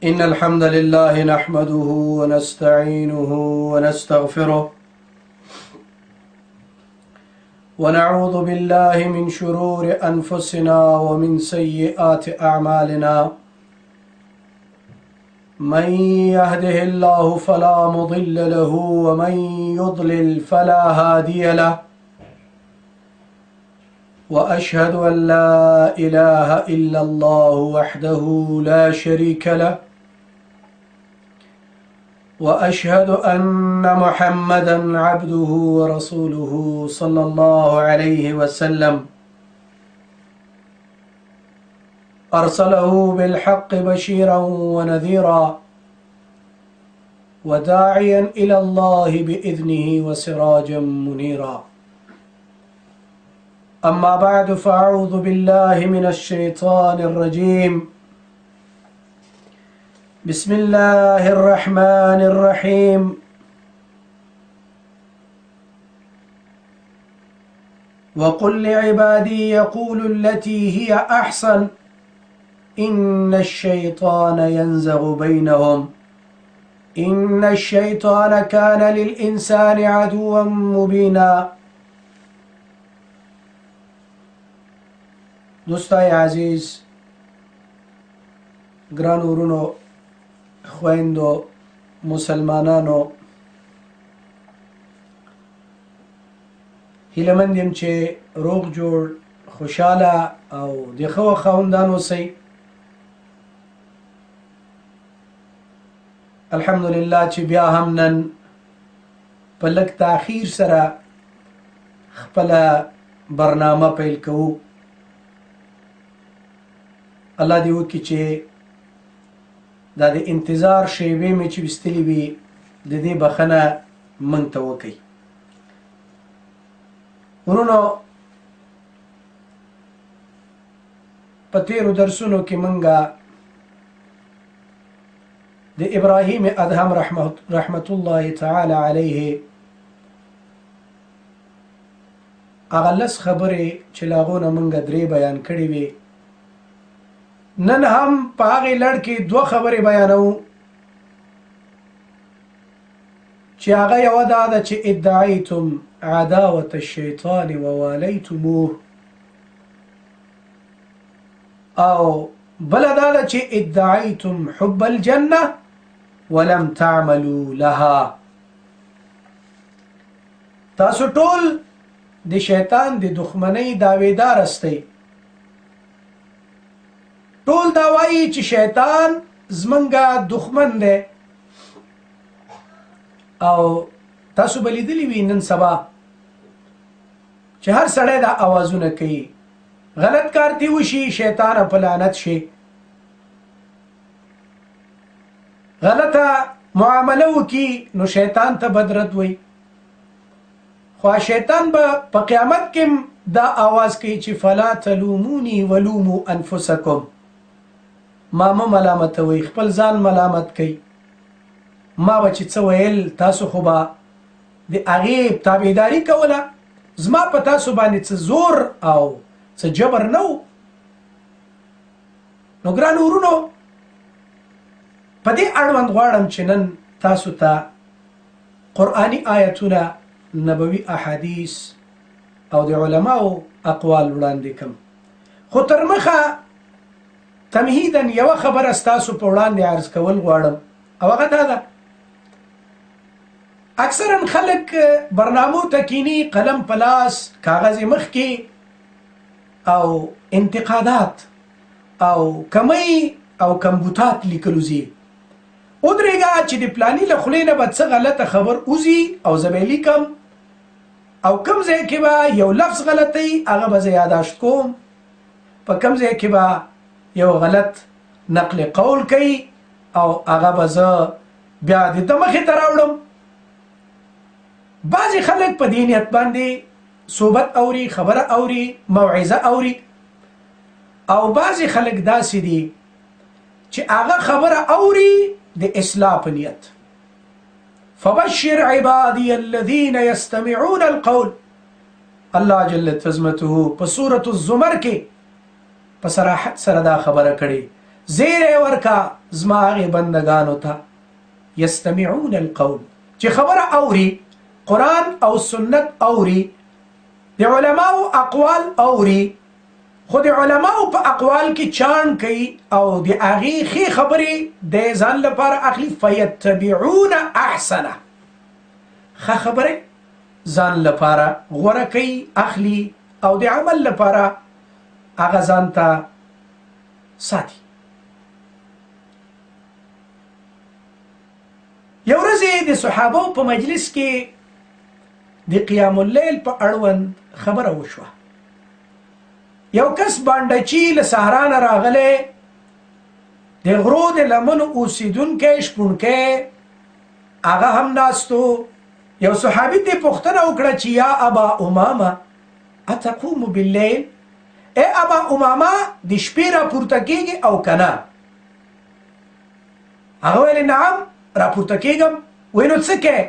إن الحمد لله نحمده ونستعينه ونستغفره ونعوذ بالله من شرور أنفسنا ومن سيئات أعمالنا من يهده الله فلا مضل له ومن يضلل فلا هادي له وأشهد أن لا إله إلا الله وحده لا شريك له وأشهد أن محمدا عبده ورسوله صلى الله عليه وسلم أرسله بالحق بشيرا ونذيرا وداعيا إلى الله بإذنه وسراجا منيرا أما بعد فأعوذ بالله من الشيطان الرجيم بسم الله الرحمن الرحيم وقل لعبادي يقولوا التي هي أحسن إن الشيطان ينزغ بينهم إن الشيطان كان للإنسان عدوا مبينا. دوستای عزیز، ګرانو ورونو، خویندو، مسلمانانو، هیله‌مند یم چې روغ جوړ، خوشحاله او د ښه خاوندان اوسئ. الحمدلله چې بیا هم نن په لږ تاخیر سره خپله برنامه پیل کوو. الله دې وکړي چې دا د انتظار شیبې مې چې ویستلې وي د دې بخښنه موږ ته وکړي. ورونو، په تېرو درسونو کې موږ د ابراهیم ادهم رحمت الله تعالی علیه هغه لس خبرې چې له هغو نه موږ درې بیان کړې وې. نن هم په هغې لړ کې دوه خبرې بیانوو چې هغه یوه دا ده چې ادعیتم عداوة الشیطان ووالیتموه، او بله دا ده چې ادعیتم حب الجنه ولم تعملوا لها. تاسو ټول د شیطان د دښمنۍ دعویدار استئ. ټول دا وایي چې شیطان زمونږه دښمن دی، او تاسو به لیدلي وي نن سبا چې هر سړی دا اوازونه کوي، غلط کار دې وشي شیطانه په لعنت شي، غلطه معامله وکړي نو شیطان ته بدرد وي. خو شیطان به په قیامت کې دا آواز کوي چې فلا تلوموني ولوموا انفسکم، ما مه ملامتوئ، خپل ځان ملامت کوي. ما به چې څه ویل تاسو خو به د هغې تابعداري کوله، زما په تاسو باندې څه زور او څه جبر نه و. نو ګرانو ورونو، په دې اړوند غواړم چې نن تاسو ته قرآني آیتونه، نبوي احادیث او د علماو اقوال وړاندې کړم. خو تر مخه تمهیدا یوه خبره ستاسو په وړاندې عرض کول غواړم، او هغه دا ده: اکثرا خلک برنامو ته کینی، قلم په لاس، کاغذ مخ کې، او انتقادات او کمی او کمبوتات لیکلو ځي. ودرېږه چې د پلاني له خولې نه به څه غلطه خبر وځي او زه به یې لیکم، او کوم ځای کې به یو لفظ غلطی هغه به زه یاداشت کوم، په کوم ځای کې به یو غلط نقل قول کوي او هغه به زه بیا د ده مخې ته راوړم. بعضې خلک په دې نیت باندې صحبت اوري، خبره اوري، موعظه اوري، او بعضې خلک داسې دي چې هغه خبره اوري د اصلاح په نیت. فبشر عبادي الذين يستمعون القول، الله جل عظمته په سورة الزمر کې په صراحت سره دا خبره کړې زیری ورکا زما هغې بندګانو ته یستمعون القول چې خبره اوري قرآن او سنت اوري د علماو اقوال اوري خو د علماو په اقوال کې چاڼ کوي او د هغې ښې خبرې د ځان لپاره اخلي فیتبعون احسنه ښه خبرې ځان لپاره غوره کوي اخلي او د عمل لپاره هغه ځان ته ساتي یو ورځ د صحابو په مجلس کې د قیام اللیل په اړوند خبره وشوه یو کس بانډچي له صحرا نه راغلی د غرو د لمنو اوسېدونکی شپونکی هغه هم ناستو یو صحابي دې پوښتنه وکړه چې یا ابا امامه اتقوم باللیل ای ابا امامه د شپې راپورته کېږي او که نه هغه ویل نعم راپورته کېږم وی نو څه کوې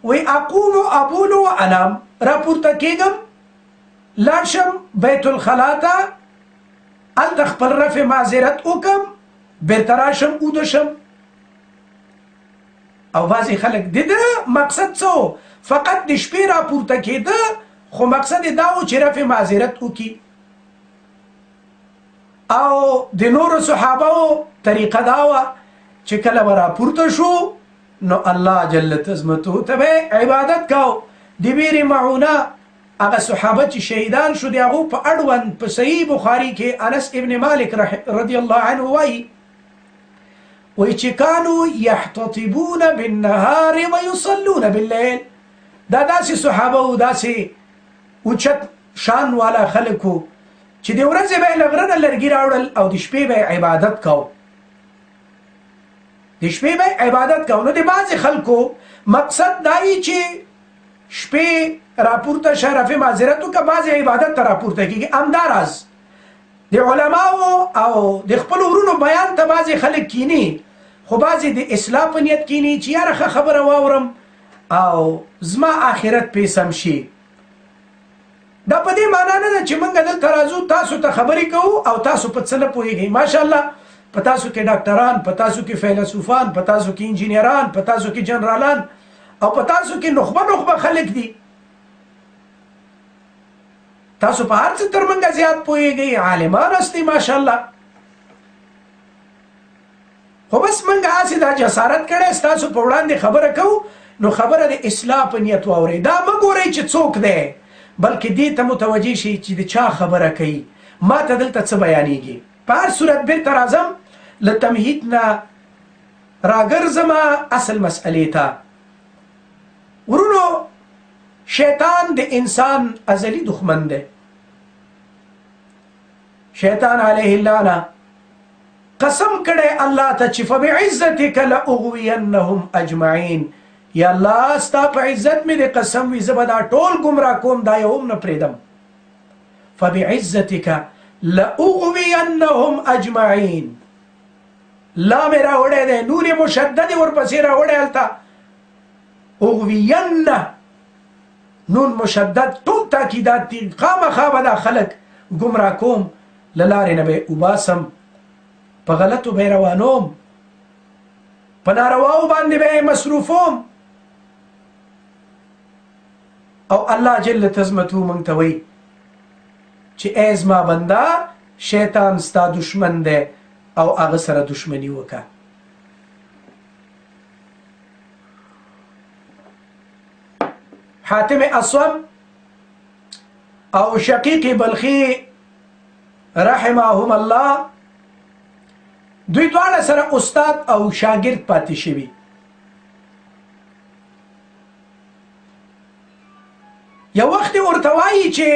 وی اقوم ابول و انام راپورته کېږم لاړ شم بیت الخلا ته هلته خپل رفع معذرت وکړم بېرته راشم اوده شم او بعضې خلک د ده مقصد څه و فقط د شپې راپورته کېده خو مقصد یې دا و چې رفع معذرت وکړي او د نورو صحابهو طریقه دا وه چې کله به راپورته شو نو الله جل تزمته ته به عبادت کو د ویرې معونه هغه صحابه چې شهیدان شو د هغو په اړوند په صحیح بخاري کې انس ابن مالک رضی الله عنه وایي چې کانو یحتطبون بالنهار ویصلون باللیل دا داسې صحابه و داسې اوچت شان والا خلکو چې د ورځې به یې له غره نه لرګي راوړل او د شپې به یې عبادت کو د شپې به عبادت کو نو د بعضې خلکو مقصد دا وي چې شپې راپورته شه رفع معذرت وکړه بعضې عبادت ته راپورته کېږي همداراز د علماو او د خپلو ورونو بیان ته بعضې خلک کیني خو بعضې د اصلاح په نیت کیني چې یاره ښه خبره واورم او زما آخرت پې سم شي دا په دې معنا نه ده چې موږ دلته راځو تاسو ته خبرې کوو او تاسو په څه نه پوهېږئ ماشاءالله په تاسو کې ډاکټران په تاسو کې فیلسوفان په تاسو کې انجینران په تاسو کې جنرالان او په تاسو کې نخبه خلک دي تاسو په هر څه تر موږ زیات پوهېږئ عالمان هستئ ماشاءالله خو بس موږ هسې دا جسارت کړی ستاسو په وړاندې خبره کوو نو خبره د اصلاح په نیت واورئ دا مه ګورئ چې څوک دی بلکې دې ته متوجه شئ چې د چا خبره کوي ما ته دلته څه بیانېږي په هر صورت بېرته راځم له تمهید نه راګرځمه اصل مسئلې ته ورونو شیطان د انسان ازلی دښمن دی شیطان علیه اللعنه قسم کړی الله ته چې فبعزتک لاغوینهم اجمعین یا الله ستا په عزت مې د قسم وي زه به دا ټول ګمراه کوم دا یو هم نه پرېږدم فبعزتک لاغوینهم اجمعین لا مې راوړی دی نون مشدد ورپسې راوړی هلته اغوینه نون مشدد ټول تاکیدات دي خامخا به دا خلک ګمراه کوم له لارې نه به یې وباسم په غلطو به یې روانوم په نارواو باندې به یې مصروفوم او الله جل تزمته موږ ته وایي چې ای زما بنده شیطان ستا دشمن دی او هغه سره دشمني وکړه حاتم اصم او شقیق بلخی رحمهم الله دوی دواړه سره استاد او شاگرد پاتې شوي یو وخت ورته وایي چې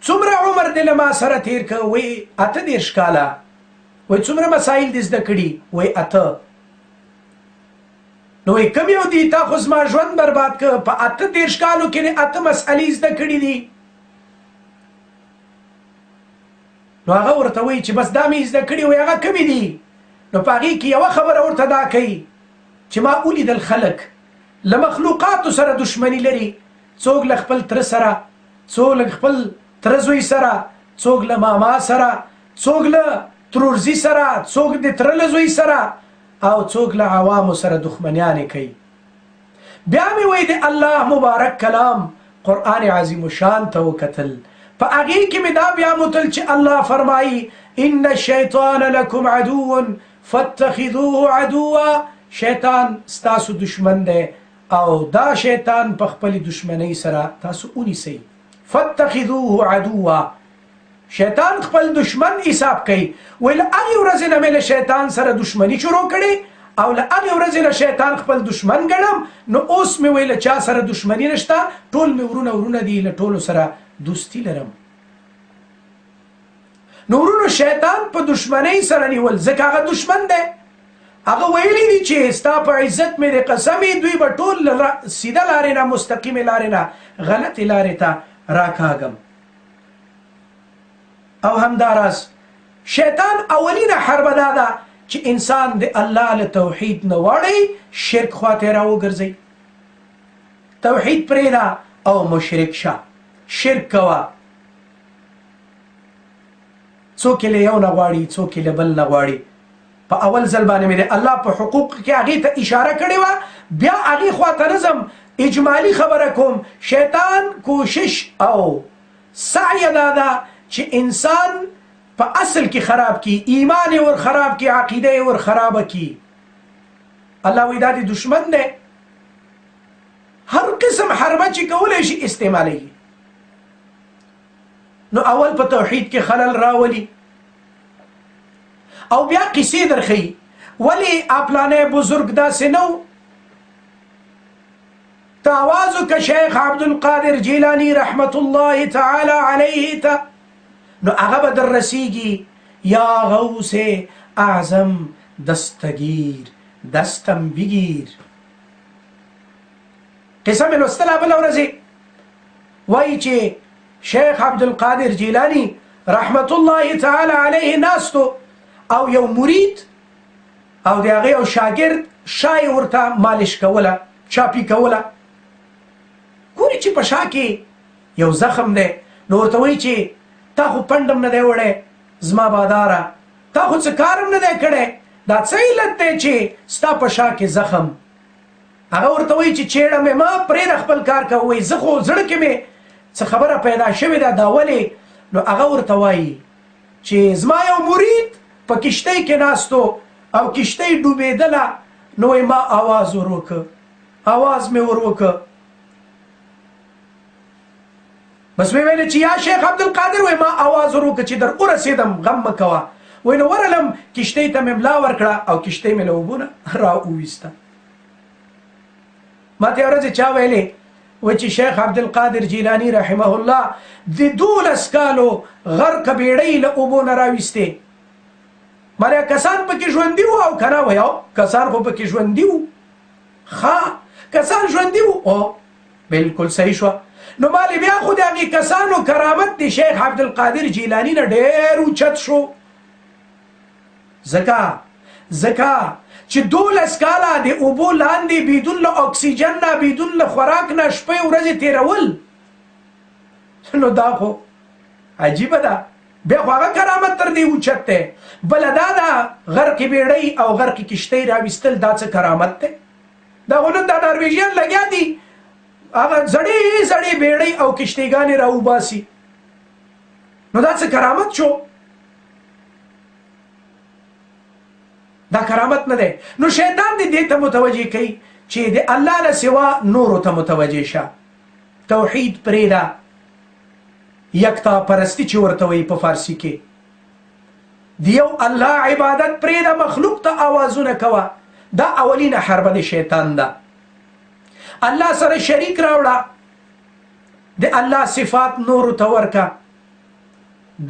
څومره عمر دې له ما سره تیر که وایي 28 کاله وایي څومره مسایل دې زده کړي وایي 8 نو وایي کوم یو دي تا خو زما ژوند برباد که په 28 کالو کې 8 مسئلې زده کړي دي نو هغه ورته وایي چې بس دا مې زده کړي وایي هغه کومې دي نو په هغې کې یوه خبره ورته دا کوي چې ما ولیدل خلک له مخلوقاتو سره دشمني لري څوک له خپل تره سره څوک له خپل تره زوی سره څوک له ماما سره څوک له ترورزي سره، څوک د تره له زوی سره، او څوک له عوامو سره دښمنیانې کوي. بیا مې وایي د الله مبارک کلام قرآن عظیم شان ته وکتل، په هغې کې مې دا بیا موتل چې الله فرمایي ان الشیطان لکم عدو فاتخذوه عدوا، شیطان ستاسو دشمن دی او دا شیطان په خپل دشمنۍ سره تاسو ونیسئ. فاتخذوه عدوا، شیطان خپل دشمن حساب کوي. وی له هغې ورځې نه مې له شیطان سره دشمني شروع کړې او له هغې ورځې نه شیطان خپل دشمن ګڼم، نو اوس مې وی له چا سره دشمني نشته، ټول مې ورونه دي، له ټولو سره دوستي لرم. نو ورونو شیطان په دشمنۍ سره نیول ځکه هغه دشمن دی. هغه ویلی دي چې ستا په عزت مې د قسمې دوی به ټول سیده لارې نه مستقیمې لارې نه غلطې لارې ته راکاږم. او همداراز شیطان اولینه حربه دا ده چې انسان د الله له توحید نه واړی شرک خواته راوګرځئ. توحید پرېږده او مشرک شه، شرک کوه. څوک یې له یو نه غواړي، څوک یې له بل نه غواړي. په اول ځل باندې مې د الله په حقوق کې هغې ته اشاره کړې وه، بیا هغې خواته نه ځم. اجمالي خبره کوم، شیطان کوشش او سعی دا ده چې انسان په اصل کې خراب کی، ایمان یې ور خراب کی، عقیده یې ور خرابه کی. الله وایي دا د دشمن دی. هر قسم حربه چې کولی شي استعمالیږي. نو اول په توحید کې خلل راولي او بیا قصې درخوي ولې پلانی بزرگ داسې نه و. ته آواز وکړه شیخ عبدالقادر جیلانی رحمت الله تعالی علیه ته، نو هغه به در رسیږي یا غوث اعظم دستگیر دستم بگیر. قصه مې لوستله بله ورځې، وایي چې شیخ عبدالقادر جیلانی رحمت الله تعالی علیه ناستو او یو مرید او د هغې یو شاګرد شای ورته مالش کوله، چاپی کوله. ګوري چې په شا کې یو زخم دی، نو ورته وایي چې تا خو پنډم نه دی وړی زما باداره، تا خو څه کارم نه دی کړی، دا څه علت دی چې ستا په شا کې زخم؟ هغه ورته وایي چې چیړه مې مه پرېږده خپل کار کوه، وایي زه خو زړه کې مې څه خبره پیدا شوې ده، دا ولې؟ نو هغه ورته وایي چې زما یو مرید په کشتۍ کې ناستو او کشتۍ ډوبېدله، نو وایي ما آواز ور وکړ، آواز مې ور وکړ. بس مې ویل چې یا شیخ عبدالقادر، وایي ما آواز ور وکړ چې در ورسېدم، غم مه کوه. وایي نو ورغلم کشتۍ ته مې ملا ورکړه او کشتۍ مې له اوبو نه راوویسته. ما ته یوه ورځ چا ویلې وایي چې شیخ عبدالقادر جیلانی رحمه الله د 12 کالو غرقه بیړۍ له اوبو نه راویستې. مانا کسان پکې ژوندي وو او که نه؟ وایي کسان خو پکې ژوندي وو. ښه کسان ژوندي وو، او بلکل صحیح شوه. نو مالې بیا خو د هغې کسانو کرامت د شیخ عبدالقادر جیلانی نه ډېر اوچت شو. ځکه چې 12 کاله د اوبو لاندې بدون له اکسیجن نه، بدون له خوراک نه شپې ورځې تېرول، نو دا خو عجیبه ده. بیا خو هغه کرامت تر دې اوچت دی. بله دا ده غرقې بیړۍ او غرقې کشتۍ راویستل، دا څه کرامت دی؟ دا خو نن دا نارویژیان لګیا دي هغه زړې زړې بیړۍ او کشتیګانې راوباسي، نو دا څه کرامت شو؟ دا کرامت نه دی. نو شیطان دې ته متوجه کوي چې د الله نه سوا نورو ته متوجه شه. توحید پرېږده، یکتا پرستی چې ورته وایي په فارسي کې، د یو الله عبادت پرېږده، مخلوق ته آوازونه کوه. دا اولینه حربه د شیطان ده. الله سره شریک راوړه، د الله صفات نورو ته ورکه،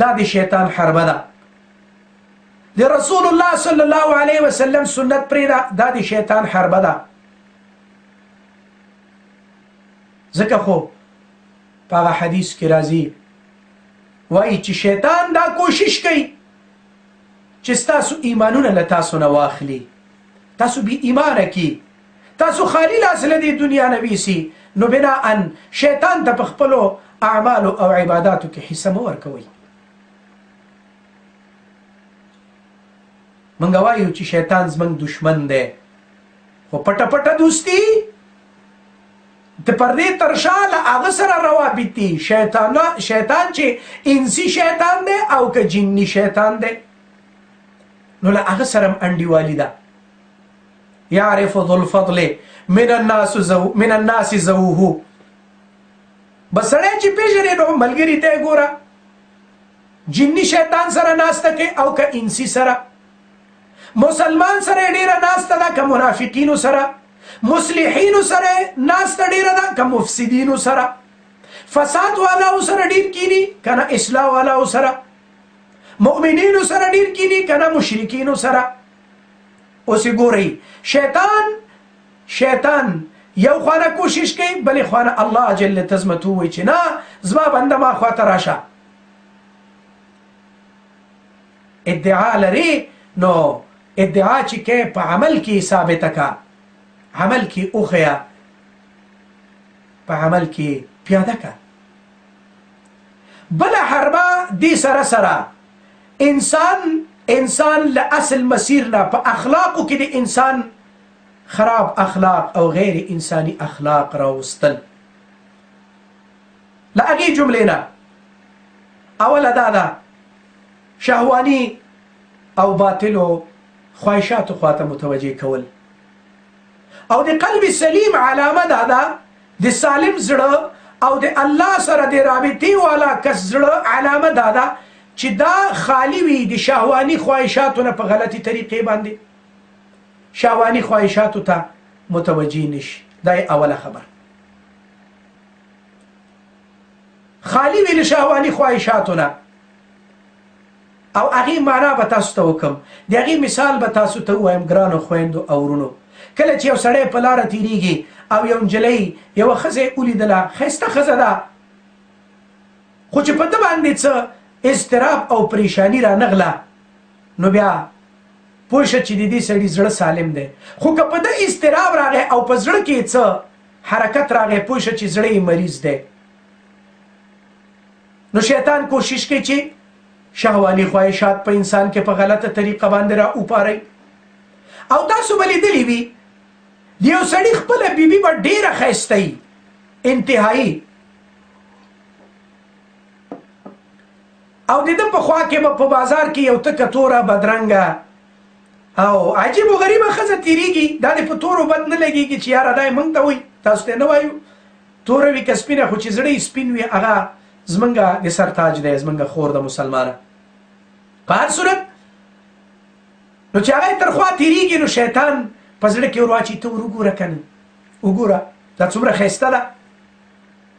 دا د شیطان حربه ده. د رسول الله صلی الله علیه وسلم سنت پرېږده، دا د شیطان حربه ده. ځکه خو په هغه حدیث کې راځي، وایي چې شیطان دا کوشش کوي چې ستاسو ایمانونه له تاسو نه واخلي، تاسو بې ایمانه کي، تاسو خالی لاس له دې دنیا نه ویسي. نو بناءً شیطان ته په خپلو اعمالو او عباداتو کې حصه مه ورکوئ. موږ وایو چې شیطان زموږ دشمن دی، خو پټه پټه دوستي د پردې تر شا له هغه سره روابط دي. شیطان چې انسي شیطان دی او که جني شیطان دی نو له هغه سره هم انډیوالي ده. یعرف ذو الفضل من الناس ذووه. بس سړی چې پېژنې نو ملګري ته یې ګوره، جني شیطان سره ناسته کوي او که انسي سره. مسلمان سره ډېره ناسته ده که منافقینو سره، مصلحینو سره ناسته ډېره ده که مفسدینو سره، فساد والاو سره ډېر کینی که نه اصلاح والاو سره، مؤمنینو سره ډېر کینی که نه مشرکینو سره. اوس یې ګورئ شیطان یو خانه کوشش کوي، بلې خانه الله جل تزمته وایي چې نه زما بنده ما خواته راشه. ادعا لري نو ادعا چې کې په عمل کې ثابته کا، عمل کې اوخیا، په عمل کې پیاده کا. بله حربه دې سره سره انسان له اصل مسیر نه په اخلاقو کې د انسان خراب اخلاق او غیر انسانی اخلاق راوستل. له هغې جملې نه اوله دا ده شهواني او باطلو خواهشاتو خواته متوجه کول. او د قلب سلیم علامه دا ده د سالم زړه او د الله سره د رابطې والا کس زړه علامه دا ده چې دا خالی وي د شهواني خواهشاتو نه په غلطي طریقې باندې، شهواني خواهشاتو ته متوجه نشي. دا یې اوله خبر، خالی وي له شهواني خواهشاتو نه. او هغې معنا به تاسو ته وکړم، د هغې مثال به تاسو ته ووایم ګرانو خویندو او ورونو. کله چې یو سړی په لاره تیریږي او یو نجلۍ یوه ښځه یې ولیدله، ښایسته ښځه ده، خو چې په ده باندې څه اضطراب او پریشانی را نغله نو بیا پوه شه چې د دې سړي زړه سالم دی. خو که په ده اضطراب راغی او په زړه کې څه حرکت راغی پوه شه چې زړه یې مریض دی. نو شیطان کوشش کوي چې شهواني خواهشات په انسان کې په غلطه طریقه باندې را وپارئ. او تاسو به لیدلي وي د یو سړي خپله بیبي به ډېره ښایسته وي، انتهایي، او د ده په خوا کې به په بازار کې یو تکه توره بدرنګه او عجیب و غریبه ښځه تېرېږي. دا دې په تورو بد نه لګېږي چې یاره دا یې موږ ته وایي، تاسو ته یې نه وایو. توره وي که سپینه، خو چې زړه یې سپین وي هغه زمونږ د سر تاج دی، زمونږ خور د مسلمانه. په هر صورت نو چې هغه یې تر خوا تېرېږي نو شیطان په زړه کې ور واچوي ته ور وګوره که نه، وګوره دا څومره ښایسته ده،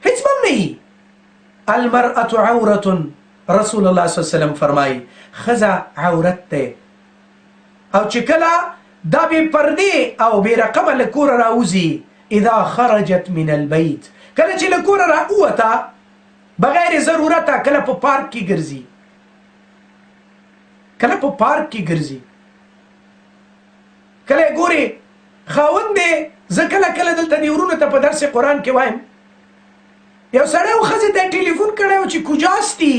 هېڅ به هم نه وي. المرأة عورة، رسول الله صلی الله علیه وسلم فرمایي ښځه عورت دی. او چې کله دا بې پردې او بې رقمه له کوره راوځي، اذا خرجت من البیت، کله چې له کوره راووته بغیر ضرورته، کله په پارک کې ګرځي، کله په پارک کې ګرځي، کله یې ګورې خاوند دی. زه کله کله دلته دې ورونو ته په درس قرآن کې وایم، یو سړی و ښځې ته یې ټلیفون کړی و چې کجاستي؟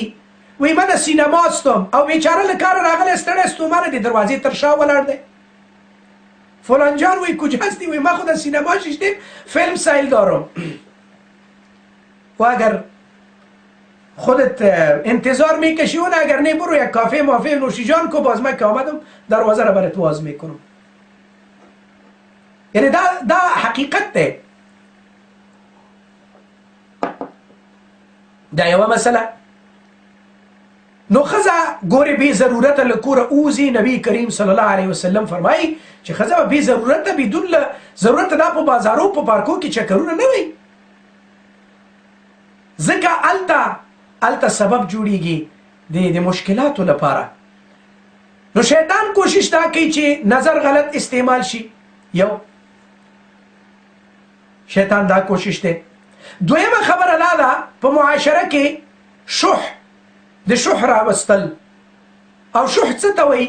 وایي من سینما هستم. او بیچاره له کاره راغلی ستړی ستومانه د دروازې تر شا ولاړ دی. فلان جان وایي کجاستي؟ وایي ما خود از سینما ششتیم فیلم سایل دارم. و اگر خودت انتظار میکشی اون، اگر نه برو یک کافه مافه نوشیجان کو، باز من که آمدم دروازه را برات باز میکنم. یعنی دا حقیقت ده. دا یوه مسئله. نو ښځه ګورې بې ضرورته له کوره اوځي. نبی کریم صلی الله علیه وسلم فرمایي چې ښځه به بې ضرورته بدون له ضرورته دا په بازارو په پارکو کې چکرونه نه وي، ځکه هلته سبب جوړیږي د مشکلاتو لپاره. نو شیطان کوشش دا کوي چې نظر غلط استعمال شي. یو شیطان دا کوشش دی. دویمه خبره دا ده په معاشره کې شح، د شح راوستل. او شح څه ته وایي؟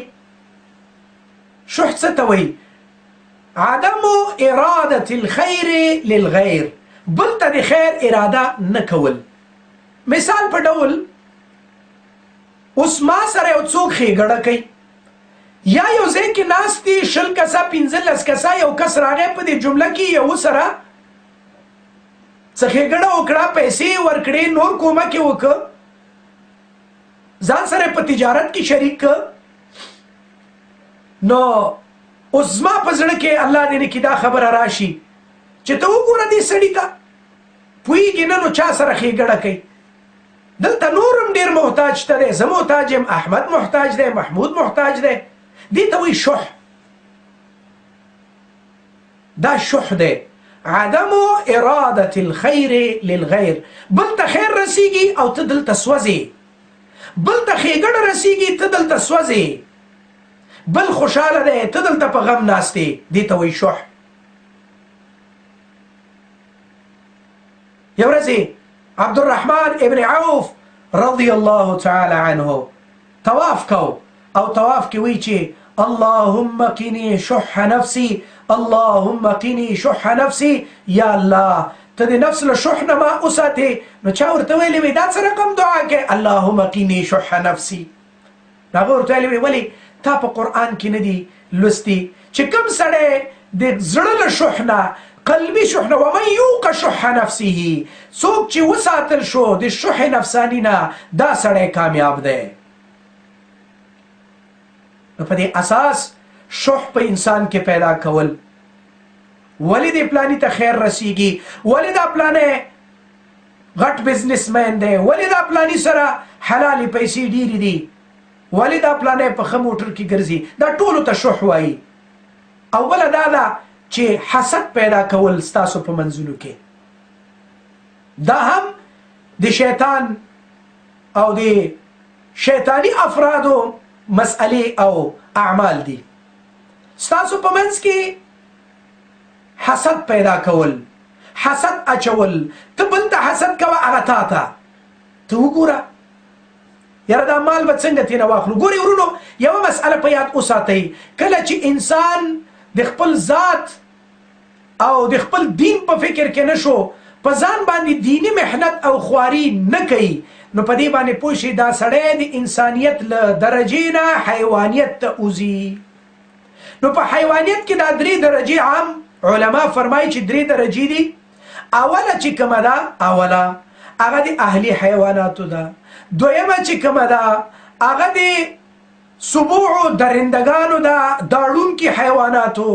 شح څه ته وایي؟ عدم اراده الخیر للغیر، بل ته د خیر اراده نه کول. مثال په ډول اوس ما سره یو څوک ښېګړه کوي، یا یو ځای کې ناست دي 20 کسه 15 کسه، یو کس راغی په دې جمله کې یو سره څه ښېګڼه وکړه، پیسې ورکړې، نور کومک یې وکړه، ځان سره په تجارت کې شریک کړ، نو اوس زما په زړه کې الله دې نه کړي دا خبره راشي چې ته وګوره دې سړي ته پوهېږي نه نو چا سره ښېګڼه کوي. دلته نور هم ډېر محتاج ته دی، زه محتاج یم، احمد محتاج دی، محمود محتاج دی. دې ته وایي شح. دا شح دی، عدم اراده الخير للغير. بل ته خیر رسیږي او ته دلته سوځې، بل ته ښېګڼه رسیږي ته دلته سوځې، بل خوشحاله دی ته دلته په غم ناست یې. دې ته وایي شح. یو ورځ عبدالرحمن ابن عوف رضی الله تعالی عنه طواف کو، او طواف کې وایي چې اللهم قني شح نفسي، اللهم قني شح نفسي، یا الله ته د نفس له شح نه ما وساتې. نو چا ورته ویلې وي دا څه رقم دعا کې اللهم قني شح نفسي؟ هغه ورته ویلې وي ولې تا په قرآن کې نه دي لوستي چې کوم سړی د زړه له شح نه، قلبي شح نه، ومن یوق شح نفسه، څوک چې وساتل شو د شح نفسانی نه دا سړی کامیاب دی. نو په دې اساس شح په انسان کې پیدا کول، ولې دې پلاني ته خیر رسیږي، ولې دا پلانې غټ بزنسمین دی، ولې دا پلاني سره حلالې پیسې ډېرې دي، ولې دا پلانې په ښه موټر کې ګرځي، دا ټولو ته شح وایي. او بله دا ده چې حسد پیدا کول ستاسو په منځونو کې، دا هم د شیطان او د شیطانی افرادو مسئلې او اعمال دي. ستاسو په منځ کې حسد پیدا کول، حسد اچول، ته بل ته حسد کوه هغه تا ته، ته وګوره یاره دا مال به څنګه ترېنه واخلو. ګورئ ورونو یوه مسئله په یاد وساتئ، کله چې انسان د خپل ذات او د خپل دین په فکر کې نشو، په ځان باندې دینی محنت او خواري نه کوي، نو په دې باندې پوه شئ دا سړی د انسانیت له درجې نه حیوانیت ته وځي. نو په حیوانیت کې دا 3 درجې عام علما فرمایي چې 3 درجې دي. اوله چې کومه ده، اوله هغه د اهلي حیواناتو ده، دویمه چې کومه ده هغه د سبوع درندگانو ده، داړونکي حیواناتو،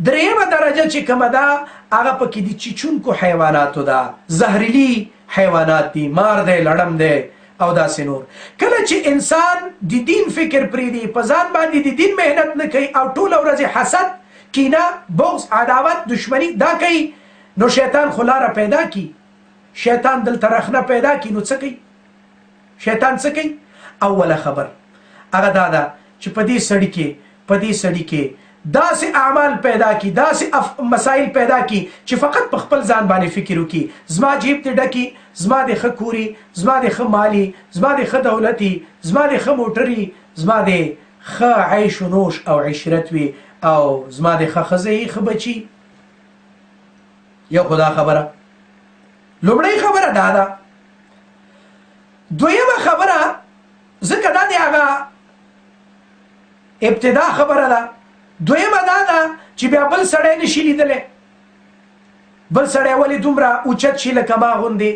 دریمه درجه چې کومه ده هغه پکې د چیچونکو حیواناتو ده، زهرلی حیوانات دي، مار دی، لړم دی او داسې نور. کله چې انسان د دین فکر پرېږدي، په ځان باندې د دین محنت نه کوي او ټوله ورځ حسد، کینه، بغض، عداوت، دشمنی دا کوي، نو شیطان خو لاره پیدا کی، شیطان دلته رخنه پیدا کی. نو څه کوي شیطان؟ څه کوي؟ اوله خبر هغه دا ده چې په دې سړي کې داسې اعمال پیدا کی، داسې مسائل پیدا کی چې فقط په خپل ځان باندې فکر وکړي، زما جیب دې ډکي، زما دې ښه کوري، زما دې ښه مالي، زما دې ښه دولتي، زما دې ښه موټري، زما دې ښه عیش و نوش او عشرت وي، او زما دې ښه ښځه ښه بچي. یو خدا خبره، لومړی خبره دا ده. دویمه خبره ځکه دا د هغه ابتدا خبره ده، دویمه دا ده چې بیا بل سړی نشي لیدلی، بل سړی ولې دومره اوچت شي لکه ما غوندې،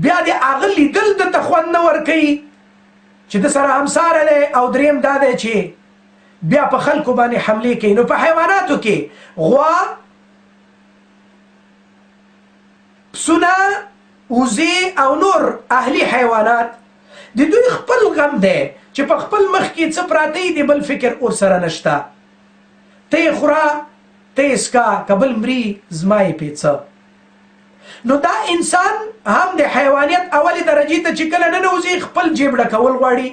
بیا د هغه لیدل دته خوند نه ورکوي چې د سره همساره دی. او دریم دا دی چې بیا په خلکو باندې حملې کوي. نو په حیواناتو کې غوا، پسونه، وزې او نور اهلي حیوانات، د دوی خپل غم دی چې په خپل مخ کې څه پراته دي، بل فکر ورسره نشته. ته یې خوره، ته یې څکه، که بل مري زما یې پیڅه. نو دا انسان هم د حیوانیت اولې درجې ته چې کله ننوځي خپل جیب ډکول غواړي،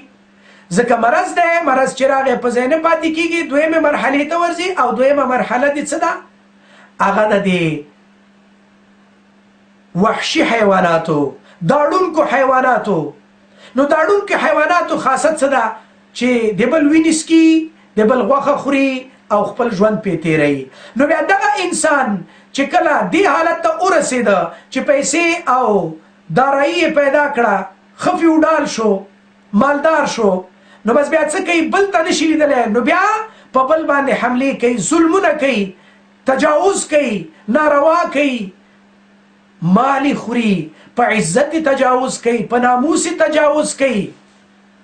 ځکه مرض دی، مرض چې راغی په ځای نه پاتې کېږي، دویمې مرحلې ته ورځي. او دویمه مرحله دې څه ده؟ هغه د دې وحشي حیواناتو، داړونکو حیواناتو. نو داړونکو حیواناتو خاصت څه ده؟ چې د بل وینې څکي، د بل غوښه خوري او خپل ژوند پې تېروي. نو بیا دغه انسان چې کله دې حالت ته ورسېده چې پیسې او دارایي یې پیدا کړه، ښه فیوډال شو، مالدار شو، نو بس بیا څه کوي بل ته نشي لیدلی نو بیا په بل باندې حملې کوي ظلمونه کوي تجاوز کوي ناروا کوي مالی خوري په عزت تجاوز کوي په ناموس تجاوز کوي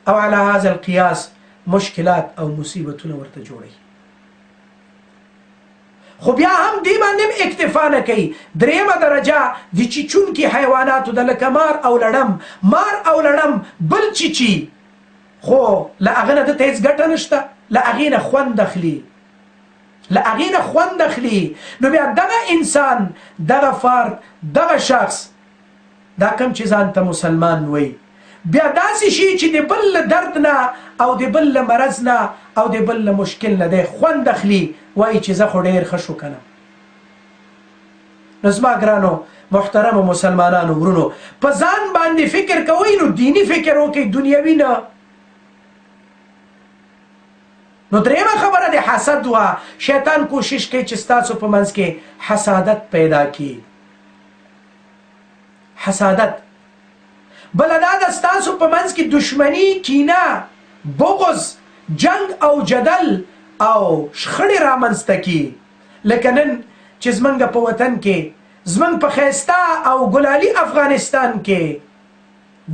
او على هذا القياس مشکلات او مصیبتونه ورته جوړي خو بیا هم دې باندې اکتفا نه کوي درېیمه درجه د چیچونکي حیواناتو د لکه مار او لړم بل چیچي خو له هغه نه دته هېڅ ګټه نشته له هغې نه خوند اخلي نو بیا دغه انسان دغه فرد دغه شخص دا کم چې ځان ته مسلمان وایي بیا داسې شي چې د بل له درد نه او د بل له مرض نه او د بل له مشکل نه دی خوند اخلي وایي چې زه خو ډېر ښه شو که نه نو زما ګرانو محترمو مسلمانانو ورونو په ځان باندې فکر کوئ نو دیني فکر وکئ دنیوي نه نو درېیمه خبره د حسد وه شیطان کوشش کوي چې ستاسو په منځ کې حسادت پیدا کړي حسادت بله دا د ستاسو په منځ کې دشمني کینه بغض جنگ او جدل او شخړې رامنځته کړي لکه نن چې زمونږ په وطن کې زمونږ په ښایسته او ګلالي افغانستان کې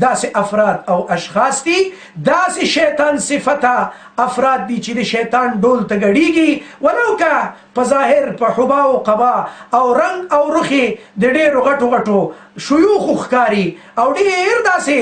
داسې افراد او اشخاص دي داسې شیطان صفته افراد دي چې د شیطان ډول ته ګډیږي ولو که په ظاهر په حبا او قبا او رنګ او رخې د ډېرو غټو شیوخو ښکاري او ډېر داسې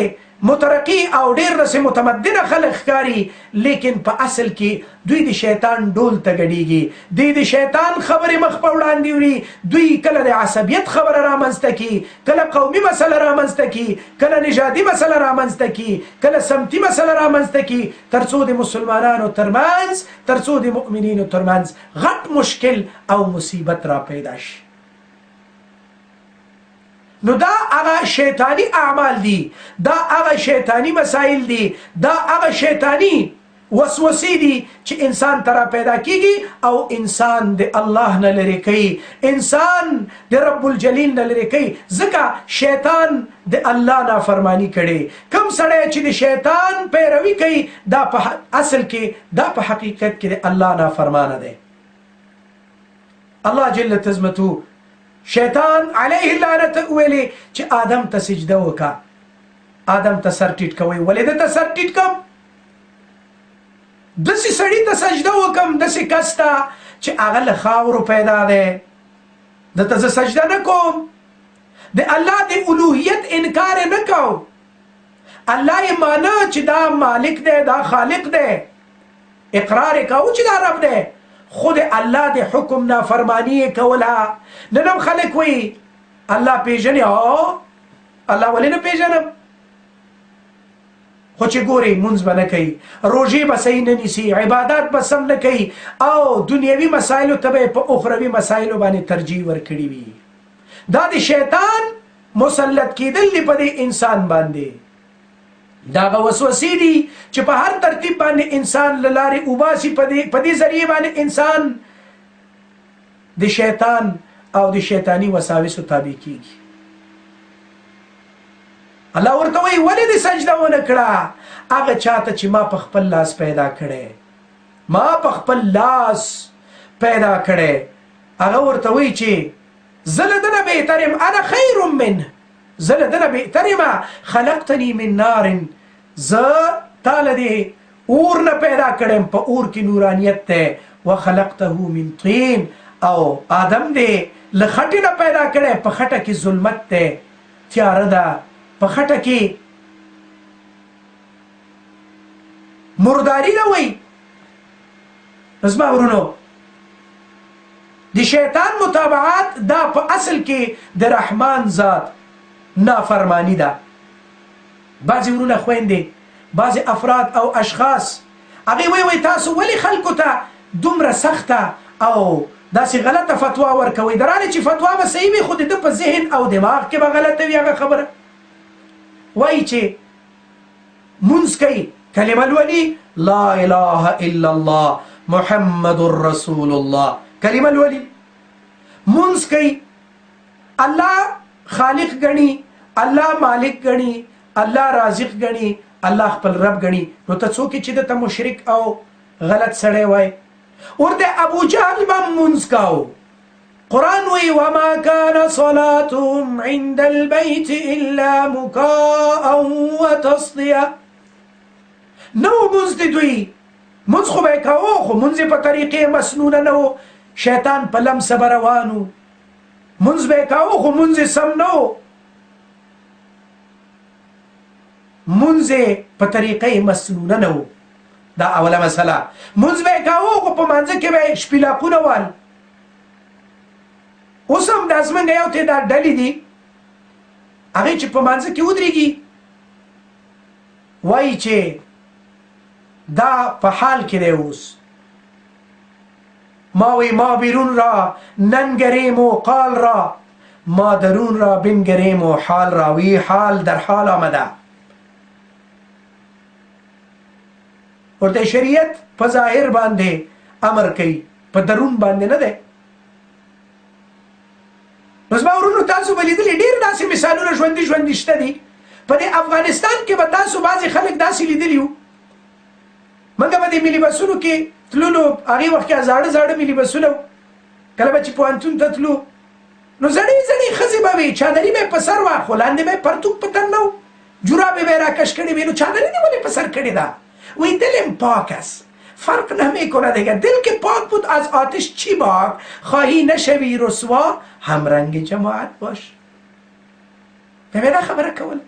مترقي او ډېر داسې متمدنه خلک ښکاري لیکن په اصل کې دوی د شیطان ډول ته ګډیږي دوی د شیطان خبرې مخ په وړاندې وړي دوی کله د عصبیت خبره رامنځته کړي کله قومي مسله رامنځته کړي کله نژادي مسله رامنځته کړي کله سمتي مسله رامنځته کړي تر څو د مسلمانانو ترمنځ تر څو د مؤمنینو ترمنځ غټ مشکل او مصیبت را پیدا شي نو دا هغه شیطانی اعمال دي دا هغه شیطانی مسائل دي دا هغه شیطانی وسوسې دي چې انسان ته را پیدا کیږي او انسان د الله نه لرې کوي انسان د رب الجلیل نه لرې کوي ځکه شیطان د الله نافرمانی کړي کوم سړی چې د شیطان پیروي کوي دا په اصل کې دا په حقیقت کې د الله نافرمانه دی الله جل تزمتو شیطان علیه اللعنت ویلي چې آدم ته سجده وکړه آدم ته سر ټیټ کوئ ولې ده ته سر ټیټ کم داسې سړي ته سجده وکم داسې کس ته چې هغه له خاورو پیدا دی ده ته زه سجده نه کوم د الله د الوهیت انکار یې نه کو الله یې مانه چې دا مالک دی دا خالق دی اقرار یې کوو چې دا رب دی خود الله د حکم نافرمانی کوله نن هم خلک وایي الله پیژني الله ولې نه پیژنم خو چې ګوري مونځ به نه کوي روژې به صحیح نه نیسي عبادات به سم نه کوي او دنیوي مسایلو ته به په اخروي مسایلو باندې ترجیح ورکړي وي دا د شیطان مسلط کېدل دي په دې انسان باندې دا هغه وسوسې دي چې په هر ترتیب باندې انسان له لارې وباسي په دې ذریعې باندې انسان د شیطان او د شیطاني وساوسو تابع کیږي الله ورته وایي ولې دې سجده ونه کړه هغه چاته چې ما په خپل لاس پیدا کړی ما په خپل لاس پیدا کړی هغه ورته وایي چې زه له ده نه بهتر یم انا خیر منه زه له ده نه بهتر یم خلقتني من نار زه تا له دې اور نه پیدا کړم په اور کې نورانیت دی وخلقته من طین او آدم دې له خټې نه پیدا کړی په خټه کې ظلمت دی تیاره ده په خټه کې مرداري نه وایي زما ورونو د شیطان متابعات دا په اصل کې د رحمان ذات نافرمانی ده بعضې ورونه خویندې بعضې افراد او اشخاص هغې وایي تاسو ولې خلکو ته دومره سخته او داسې غلطه فتوا ورکوئ درانه چې فتوا به صحیح وي خو د ده په ذهن او دماغ کې به غلطه وي هغه خبره وایي چې مونځ کوي کلمه لولي لا اله الا الله محمد رسول الله کلمه لولي مونځ کوي الله خالق ګڼي الله مالک ګڼي الله رازق ګڼي الله خپل رب ګڼي نو ته څوک چې دته مشرک او غلط سړی وای ورته ابو جهل به مونځ کاو قرآن وی وما كان صلاتهم عند البيت إلا مكاء وتصدية نو مونځ دی دوی مونځ خو به یې کاوه خو مونځ یې په طریقې مسنونه نه و شیطان په لمسه به روان و مونځ به یې کاوه خو مونځ یې سم نه و مونځ یې په طریقې مسنونه نه و دا اوله مسله مونځ به یې کاوه خو په مانځه کې به یې شپیلاقونه وال اوس هم دا زمونږ یو تعداد ډلې دي هغې چې په مانځه کې ودرېږي وایي چې دا په حال کې دی اوس ما وی ما بیرون را ننگریم و قال را ما درون را بنگریم و حال را وی حال در حال آمده ورته شریعت په ظاهر باندې امر کوي په درون باندې نه دی نو زما ورونو تاسو به لیدلي ډېر داسې مثالونه ژوندي شته دي په دې افغانستان کې به تاسو بعضې خلک داسې لیدلي وو موږ به دې ملي بسونو کې تللو هغې وخت کې زاړه ملي بسونه وو کله به چې پوهنتون ته تلو نو زړې ښځې به وې چادري به یې په سر وه خو لاندې به یې پرتوګ په تن نه و جورابې به یې راکش کړې وې نو چادري دې ولې په سر کړې ده وی دلم پاک است فرق نمیکنه دیگه دل که پاک بود از آتش چی باک خواهی نشوی رسوا همرنگ جماعت باش ببینه خبره کوله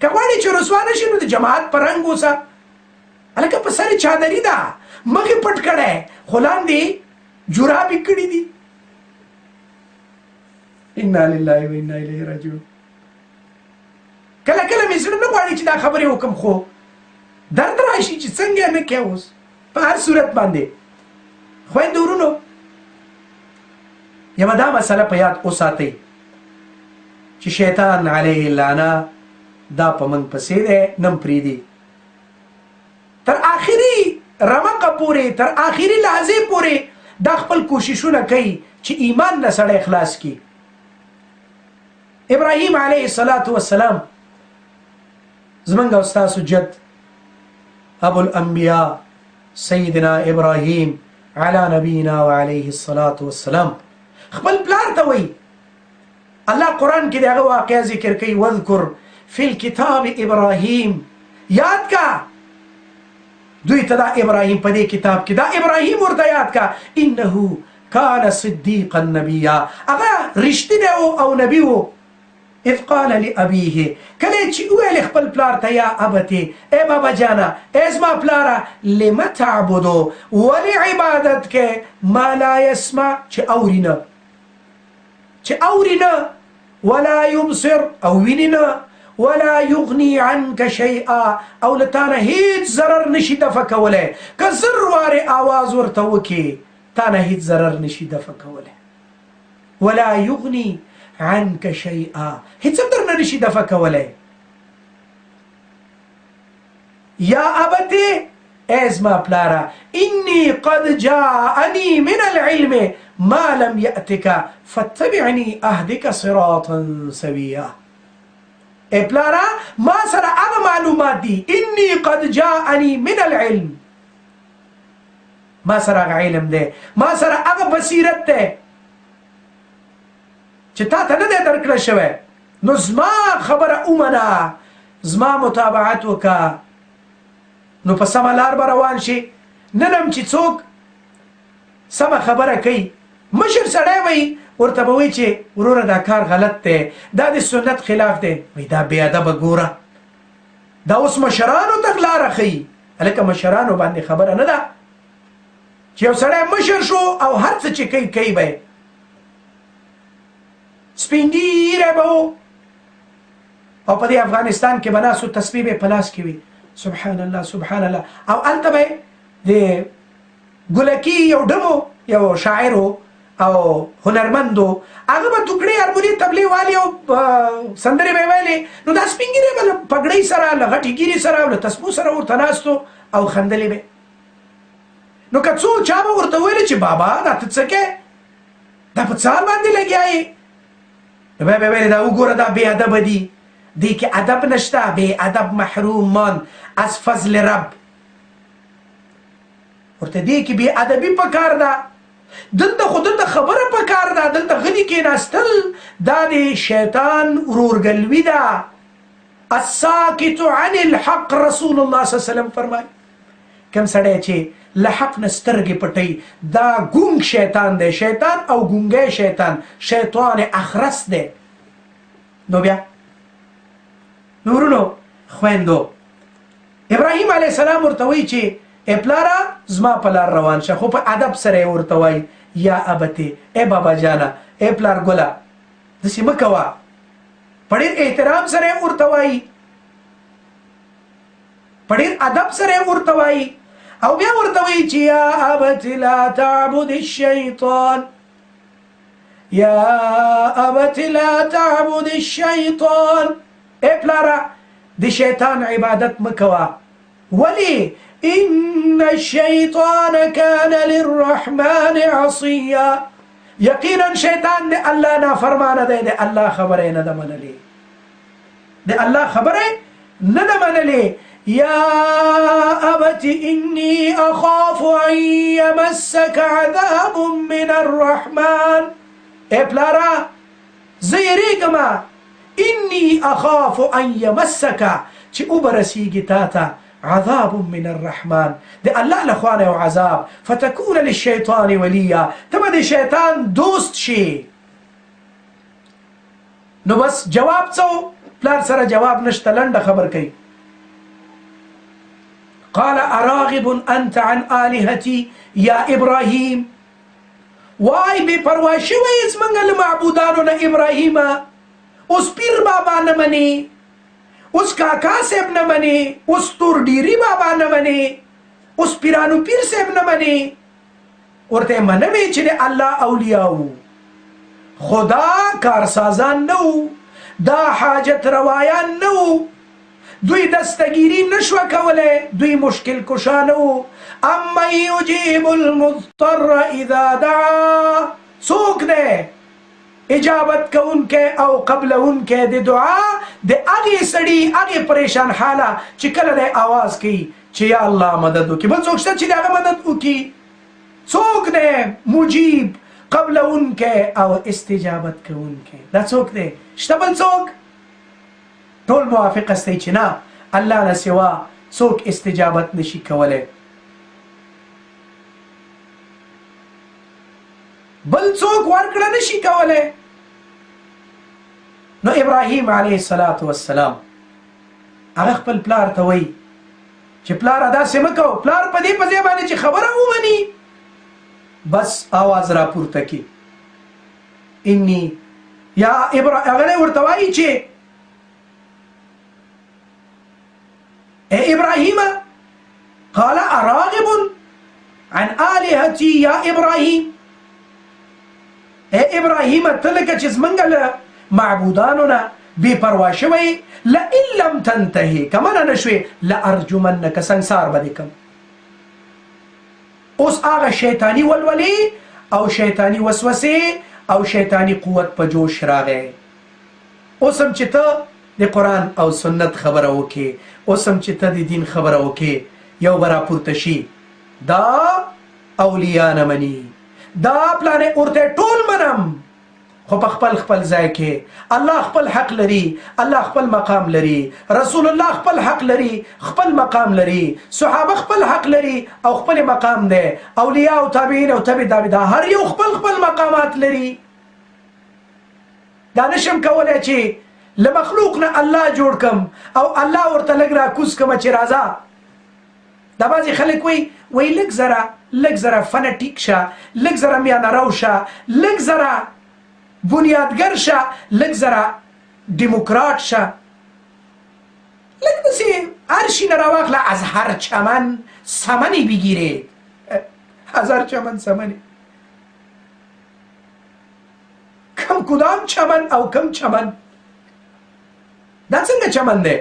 که غواړې چې رسوا نشي نو د جماعت په رنګ اوسه هلکه په سر چادري ده مخې پټ کړی خو لاندې جورابې کړي دي انا لله و انا الیه راجعون کله کله مې زړه نه غواړي چې دا خبرې وکړم خو درد راشي چې څنګه نه کې اوس په هر صورت باندې خویندو ورونو یوه دا مسله په یاد وساتئ چې شیطان علیه اللعنه دا په موږ پسې دی نه م پرېږدي تر آخري رمقه پورې تر آخري لحظې پورې دا خپل کوششونه کوي چې ایمان نه سړی خلاص کړي ابراهیم علیه الصلاة والسلام زمونږ او ستاسو جد ابو الانبیاء سیدنا ابراهیم علی نبینا وعلیه الصلاة والسلام خپل پلار ته وایي الله قرآن کې د هغه واقعه ذکر کوي واذکر فی الکتاب ابراهیم یاد کا دوی ته دا ابراهیم په دې کتاب کې دا ابراهیم ورته یاد کا انه کان صدیقا نبیا هغه رښتینی او نبی و اذ قال لأبيه کله چې وویل خپل پلار ته یا ابتې ای بابا جانا ای زما پلاره لم تعبدو ولې عبادت کې ما لا یسمع چې اوري نه ولا يبصر او ویني نه ولا یغني عنك شیئا او له تانه هیڅ ضرر نشي دفع کولی که زر وارې آواز ورته وکړي تانه هیڅ ضرر نشي دفع کولی ولا یغني عنك شيئا هیڅ درنه نشي دفع کولی یا ابتې ای زما پلاره انی قد جاءني من العلم ما لم يأتك فاتبعني اهدك صراطا سويا ای پلاره ما سره هغه معلومات دي انی قد جاءني من العلم ما سره هغه علم دی ما سره هغه بصیرت دی چې تا ته نه دی درکړی شوی نو زما خبره ومنه زما متابعت وکړه نو په سمه لار به روان شي نن هم چې څوک سمه خبره کوي مشر سړی وایي ورته به وایي چې وروره دا کار غلط دی دا د سنت خلاف دی وایي دا بې ادبه ګوره دا اوس مشرانو ته لاره ښیي هلکه مشرانو باندې خبره نه ده چې یو سړی مشر شو او هر څه چې کوي به سپین ږیری به و او په دې افغانستان کې به ناست و تسبیح به یې په لاس کې وي سبحان الله سبحان الله او هلته به د ګلکي یو ډمو یو شاعر او هنرمند و هغه به ټوکړې هارموني تبلې والي او سندرې به یې ویلې نو دا سپین ږیری به له پګړۍ سره له غټې ږیرې سره او له تسبو سره ورته ناست او خندلې به نو که څوک چا به ورته ویلې چې بابا دا ته څه کوې دا په څه حال باندې لګیا یې نو بیا به ویلې دا وګوره دا بې ادبه دي دی کې ادب نشته، بې ادب محروم مان از فضل رب. ورته دی کې بې ادبي پکار ده، دلته خو دلته خبره پکار ده، دلته غلي کېناستل دا د شیطان ورورګلوي ده. الساکت عن الحق رسول الله صلی الله علیه وسلم فرمایي کوم سړی چې له حق نه سترګې پټوي دا ګونګ شیطان دی. شیطان او ګونګی شیطان، شیطان اخرس دی. نو بیا نورونو خویندو، ابراهیم علیه السلام ورته وایي چې ای پلاره زما په لار روان شه، خو په ادب سره یې ورته وایي یا ابتې، ای بابا جانه، ای پلار ګله داسې مه کوه. په ډېر احترام سره یې ورته وایي، په ډېر ادب سره یې ورته وایي. او بیا ورته وایي چې یا ابت لا تعبد الشیطان، یا ابت لا تعبد الشیطان، ای پلاره د شیطان عبادت مه کوه. ولې؟ ان الشیطان کان للرحمن عصیا، یقینا شیطان د الله نافرمانه دی، د الله خبره یې نه ده منلې، د الله خبره نه ده منلې. یا ابت انی اخاف ان یمسک عذاب من الرحمن، ای پلاره زه یریږم انی اخاف ان یمسک چې وبرسیږي تا ته عذاب من الرحمن د الله لخوا نه یو عذاب، فتكون للشیطان ولیا، ته به د شیطان دوست شي. نو بس جواب څه؟ پلار سره جواب نشته، لنډه خبر کوي. قال اراغب انت عن آلهتي یا ابراهیم، وای بې پروا شوی یې زموږ له معبودانو نه ابراهیمه. اوس پیر بابا نه منې، اوس کاکا صاحب نه منې، اوس تور ډیری بابا نه منې، اوس پیرانو پیر صاحب نه منې. ورته یې منوې چې د الله اولیاء وو، خدا کارسازان نه وو، دا حاجت روایان نه وو، دوی دستگیری نشوه کولی، دوی مشکل کشا نه وو. امن یجیب المضطر اذا دعا، څوک دی اجابت کوونکی او قبلونکی د دعا د هغې سړي هغې پریشان حاله چې کله دی آواز کوي چې یا الله مدد وکړي. بل څوک شته چې د هغه مدد وکړي؟ څوک دی مجیب، قبلونکی او استجابت کوونکی؟ دا څوک دی؟ شته بل څوک؟ ټول موافق استئ چې نه، الله نه سوا څوک استجابت نشي کولی. بل څوک ورکړه نشي کولی. نو ابراهیم علیه السلام هغه خپل پلار ته وایي چې پلاره داسې مه کوه، پلار په دې ځای باندې چې خبره ومني بس آواز راپورته کړي. انی یا هغه ورته وایي چې ای ابراهیم، قال اراغب عن آلهتي یا ابراهیم، ای ابراهیم ته لکه چې زمونږ له معبودانو نه بې پروا شوی، لئن لم تنتهي که منع نشوې لارجمنک، سنګسار به دې کړم. اوس هغه شیطاني ولولې او شیطاني وسوسې او شیطاني قوت په جوش راغی. اوس هم چې ته د قرآن او سنت خبره وکې، اوس هم چې ته د دین خبره وکې، یو به راپورته شي دا اولیاء نه مني، دا پلانې ورته ټول منم، خو په خپل خپل ځای کې الله خپل حق لري، الله خپل مقام لري، رسول الله خپل حق لري، خپل مقام لري، صحابه خپل حق لري او خپل مقام دی، اولیاء او تابعین او تبع تابعین هر یو خپل خپل مقامات لري. دا نشم کولی چې له مخلوق نه الله جوړ کم او الله ورته لږ راکوز کمه چې راځه. دا بعضې خلک وایي لږ زره فنټیک شه، لږ زره میانه رو شه، لږ زره بنیادګر شه، لږ زره ډیموکرات شه، لږ داسې هر شي نه راواخله از هر چمن سمنی بگیره. از هر چمن سمنی، کم کدام چمن او کم چمن؟ دا څنګه چمن دی؟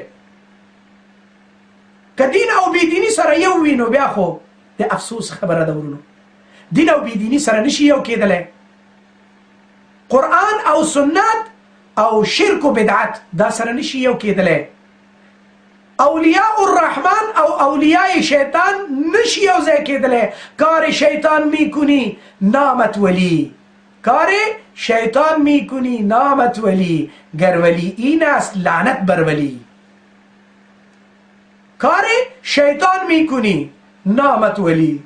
که دین او بیدینی سره یو وي نو بیا خو د افسوس خبره ده ورونو، دین او بیدینی سره نشي یو کېدلی. قرآن او سنت او شرک و بدعت دا سره نشي یو کېدلی. اولیاء الرحمن او اولیاء شیطان نشی یو ځای کېدلی. کار شیطان میکنی نامت ولی، کار شیطان میکنی نامت ولی، گر ولی این است لعنت بر ولی. کار شیطان میکنی نامت ولی،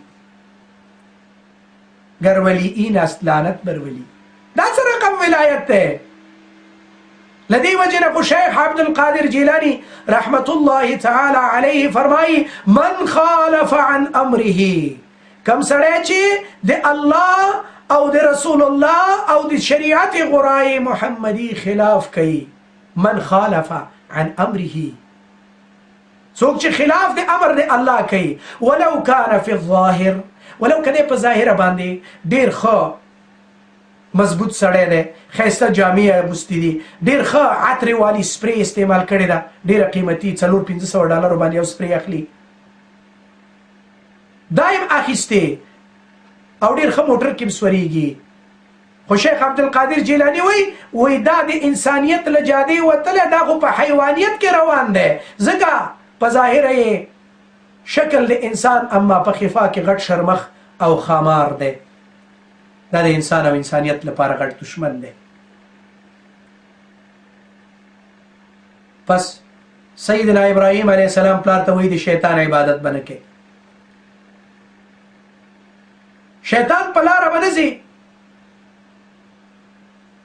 گر ولی این است لعنت بر ولی. دا څه رقم ولایت دی؟ لدی وجنه کو شیخ عبدالقادر جیلانی رحمت الله تعالی علیه فرمایی من خالف عن امره، کم سړی چې د الله او د رسول الله او د شریعت غرای محمدی خلاف کوي. من خالف عن امره، څوک چې خلاف د امر د الله کوي. ولو کان فی الظاهر، ولو کده په ظاهر باندې ډیر ښه مضبوط سړی دی، ښایسته جامې اغوستې دي، ډېر ښه عطر والی سپری استعمال کړې ده، ډېره قیمتي $400-500 باندې یو سپری اخلي، دا یم اخیستې او ډېر ښه موټر کې سورېږي. خو شیخ عبدالقادر جیلانی وایي دا د انسانیت له جادې وتلی، دا خو په حیوانیت کې روان دی، ځکه په ظاهره یې شکل د انسان اما په خفا کې غټ شرمخ او خامار دی. دا د انسان او انسانیت لپاره غټ دشمن دی. پس سیدنا ابراهیم علیه السلام پلار ته وایي د شیطان عبادت به نه کوې، شیطان په لاره به نه ځي.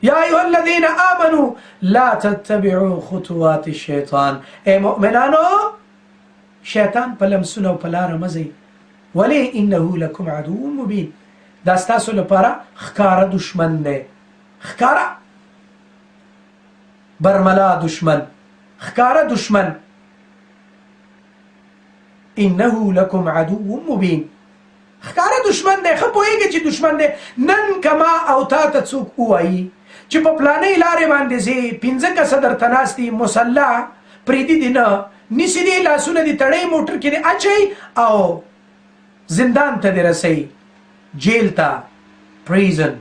یا ایها الذین آمنوا لا تتبعوا خطوات الشیطان، ای مؤمنانو شیطان په لمسونه او په لاره مه ځئ. ولې انه لکم عدو مبین، دا ستاسو لپاره ښکاره دشمن دی، ښکاره برملا دشمن، ښکاره دشمن. انه لکم عدو مبین، ښکاره دشمن دی، ښه پوهېږي چې دشمن دی. نن کما او تا ته څوک ووایي چې په پلانۍ لارې باندې ځې، 5 کسه درته ناست دي، مسلح پرېږدي دي نه، نیسي دي لاسونه دي تړئ، موټر کې دي اچوئ او زندان ته دې رسوي، جیل ته، پریزن،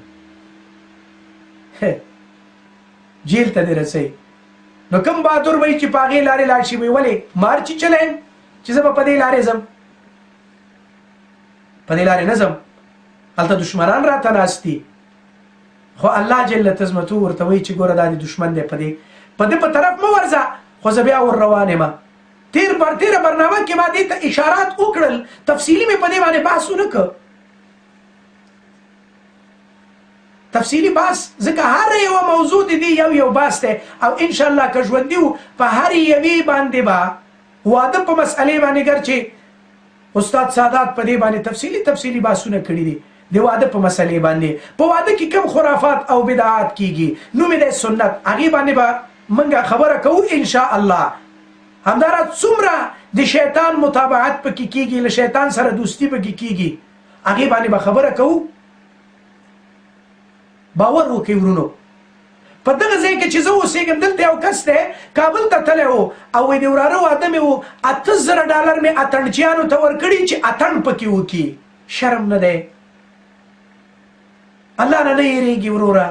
جیل ته دې رسوي. نو کوم بهادر وایي چې په هغې لارې لاړ شي، وایي ولې مارچ چلایم چې زه به په دې لارې ځم، په دې لارې نه ځم، هلته دشمنان راته ناست دي. خو الله جل تزمتو ورته وایي چې ګوره دا د دشمن دی، په دې په طرف مه ورځه، خو زه بیا ور روان یم. تیره برنامه کې ما دې ته اشارات وکړل، تفصیلي مې په دې باندې بحث ونه کړ، تفصیلی بحث، ځکه هر یوه موضوع د دې یو بحث دی، او انشاءالله که ژوندي وو په هر یوې باندې به واده په مسئلې باندې، ګر چې استاد سادات په دې باندې تفصیلي بحثونه کړي دي د واده په مسئلې باندې. په واده کې کوم خرافات او بدعات کیږي، نوم یې دی سنت، هغې باندې به موږ خبره کوو انشاءالله. همدارد څومره د شیطان متابعت پکې کیږي، له شیطان سره دوستي پکې کیږي، هغې باندې به خبره کوو. باور وکړئ ورونو، په دغه ځای کې چې زه اوسېږم دلته یو کس دی کابل ته تللی و او وایي د وراره واده مې و، $8,000 مې اتڼچیانو ته ورکړي چې اتڼ پکې وکړي. شرم نه دی؟ الله نه یېرېږي وروره؟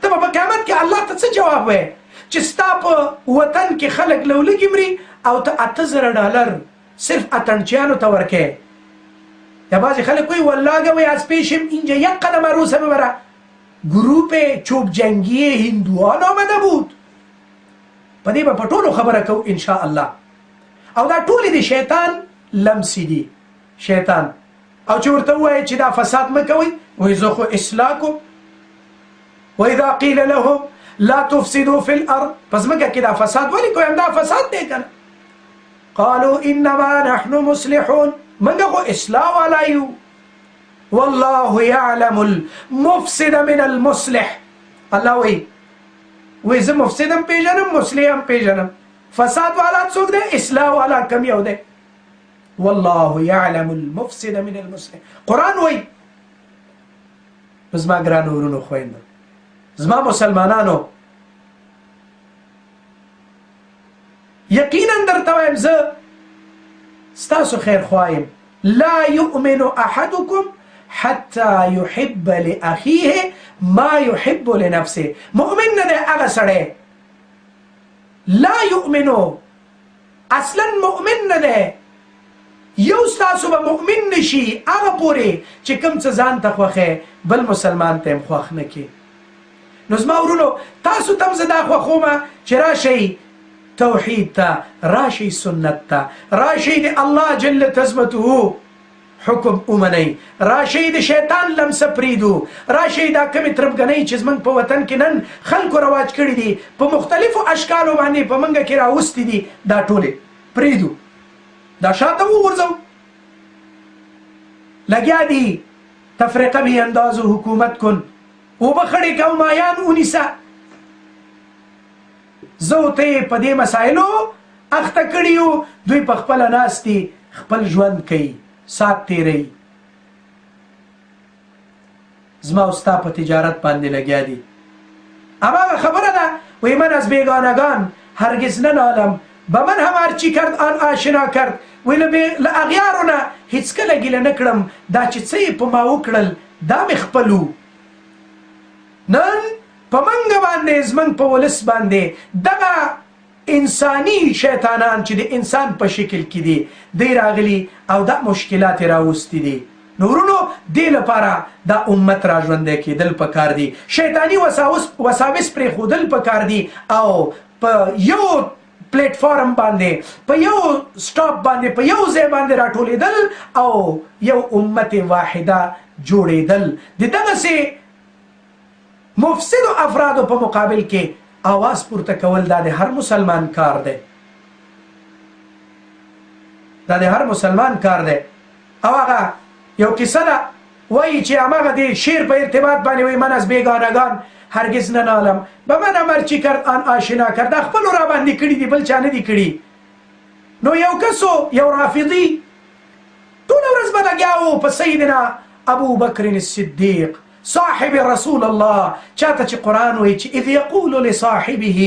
ته به په قیامت کې الله ته څه جواب وایې چې ستا په وطن کې خلک لولګي مري او ته $8,000 صرف اتڼچیانو ته ورکوې؟ یا بعضی خلک وایي والله وی از پیشم اینجا یک قدم عروس ببره. گروپ چوب جنگی هندوان آمده بود. په دې به په ټولو خبره کوو انشاءالله. او دا ټولې د شیطان لمسې دي، شیطان. او چې ورته ووایي چې دا فساد مه کوئ، وایي زه خو اصلاح کوم. واذا قیل لهم لا تفسدوا في الارض، پس مګه کې دا فساد ولې کوئ؟ دا فساد دی کنه. قالوا انما نحن مصلحون، منگا خو اصلاح والا یو. والله يعلم المفسد من المصلح، الله وی زه مفسدم پیژنم، مصلحم پیژنم. فساد والا څوک دی؟ اصلاح والا کم یو دی. والله يعلم المفسد من المصلح. قرآن وی. زما ګرانو ورونو خویندو، زما مسلمانانو، یقینا درته وایم زه ستاسو خیر خواهیم. لا يؤمن احدكم حتى يحب لأخيه ما يحب لنفسه. مؤمن نه دی هغه سړی، لا یؤمنو، اصلا مؤمن نه دی. یو ستاسو به مؤمن نشي هغه پورې چې کوم څه ځان ته خوښی بل مسلمان ته هم خوښ نه کړي. نو زما ورونو تاسو ته هم زه دا خوښومه چې راشئ توحید ته، راشئ سنت ته، راشئ د الله جل تثبته حکم ومنئ، راشئ د شیطان لمسه پریږدو، راشئ دا کمې تربګنۍ چې زموږ په وطن کې نن خلکو رواج کړي دي په مختلفو اشکالو باندې په موږ کې راوستي دي، دا ټولې پریږدو، دا شاته وغورځو. لګیا دي تفرقه بی انداز و حکومت کن، وبخړې قومایان ونیسه. زه ته په دې مسایلو اخته کړي یو، دوی په خپله ناست دي خپل ژوند کوي، سات تیروي. زما او ستا په تجارت باندې لګیا دي. هماغه خبره ده وی من از بیگانگان هرگز ننالم به من هم هرچی کرد آن آشنا کرد. وی له اغیارو نه هیڅکله ګیله نه کړم، دا چې څه یې په ما وکړل دا مې خپلو. نن په منګه باندې زمونږ په ولس باندې دغه انساني شیطانان چې د انسان په شکل کې دي دی راغلي او دا مشکلات یې راوستي دي. نو ورونو دې لپاره دا امت را ژوندی کېدل پکار دي، شیطاني وساوس پرېښودل پکار دي او په یو پلیټ فارم باندې په یو سټاپ باندې په یو ځای باندې راټولېدل او یو امت واحده جوړېدل. د دغسې مفسدو افرادو په مقابل کې آواز پورته کول دا د هر مسلمان کار دی، دا د هر مسلمان کار دی. او هغه یو کیسه ده وایي چې هماغه د شعر په ارتباط باندې وایي من از بیگانگان هرگز ننالم به من امر چی کرد آن آشنا کرد. دا خپلو را باندې کړي دي بل چا نه دي کړي. نو یو کسو یو رافضي ټوله ورځ به لګیا و په سیدنا ابو بکر الصدیق صاحب رسول الله چاته چې قرآن وایي چې اذ یقول لصاحبه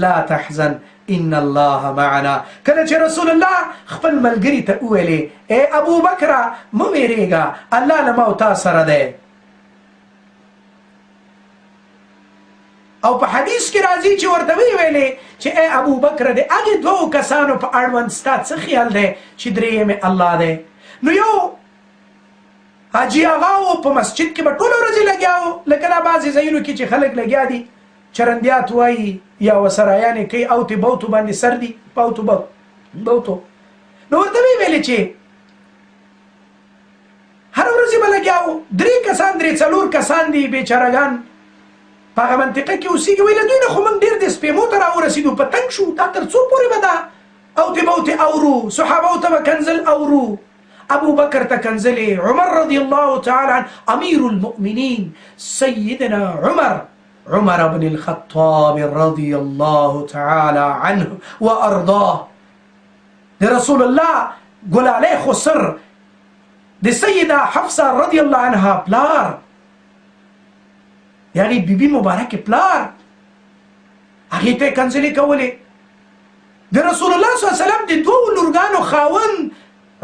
لا تحزن ان الله معنا. کله چې رسول الله خپل ملګري ته وویلې ای ابو بکره مه ویرېږه الله له ما او تا سره دی. او په حدیث کې راځي چې ورته ویلې چې ای ابو بکر د هغې دوو کسانو په اړوند ستا څه خیال دی چې درېیم الله دی. نو یو حاجي آغا و په مسجد کې به ټوله ورځې لګیا و، لکه دا بعضې ځایونو کې چې خلک لګیا دي چرندیات وایي یا وسرایانې کوي اوتې بوتو باندې سر دي بوتو. نو ورته ویلې چې هر ورځې به لګیا و، درې کسان درې څلور کسان دي بیچارهګان په هغه منطقه کې اوسېږي. وایي له دوی نه خو موږ ډېر د سپېمو ته راورسېدو په تنګ شو، دا تر څو پورې به دا اوتې بوتې اورو، صحابو ته به کنزل اورو، ابو بکر ته کنزلې، عمر رضی الله تعالی عنه، امیر المؤمنین سیدنا عمر بن الخطاب رضی الله تعالی عنه و ارضاه. د رسول الله ګلالی خسر د سیده حفصه رضی الله عنها پلار، یعنی بیبي مبارک پلار، هغې ته یې کنځلې کولې. د رسول الله صلی الله علیه وسلم د دوو لورګانو خاوند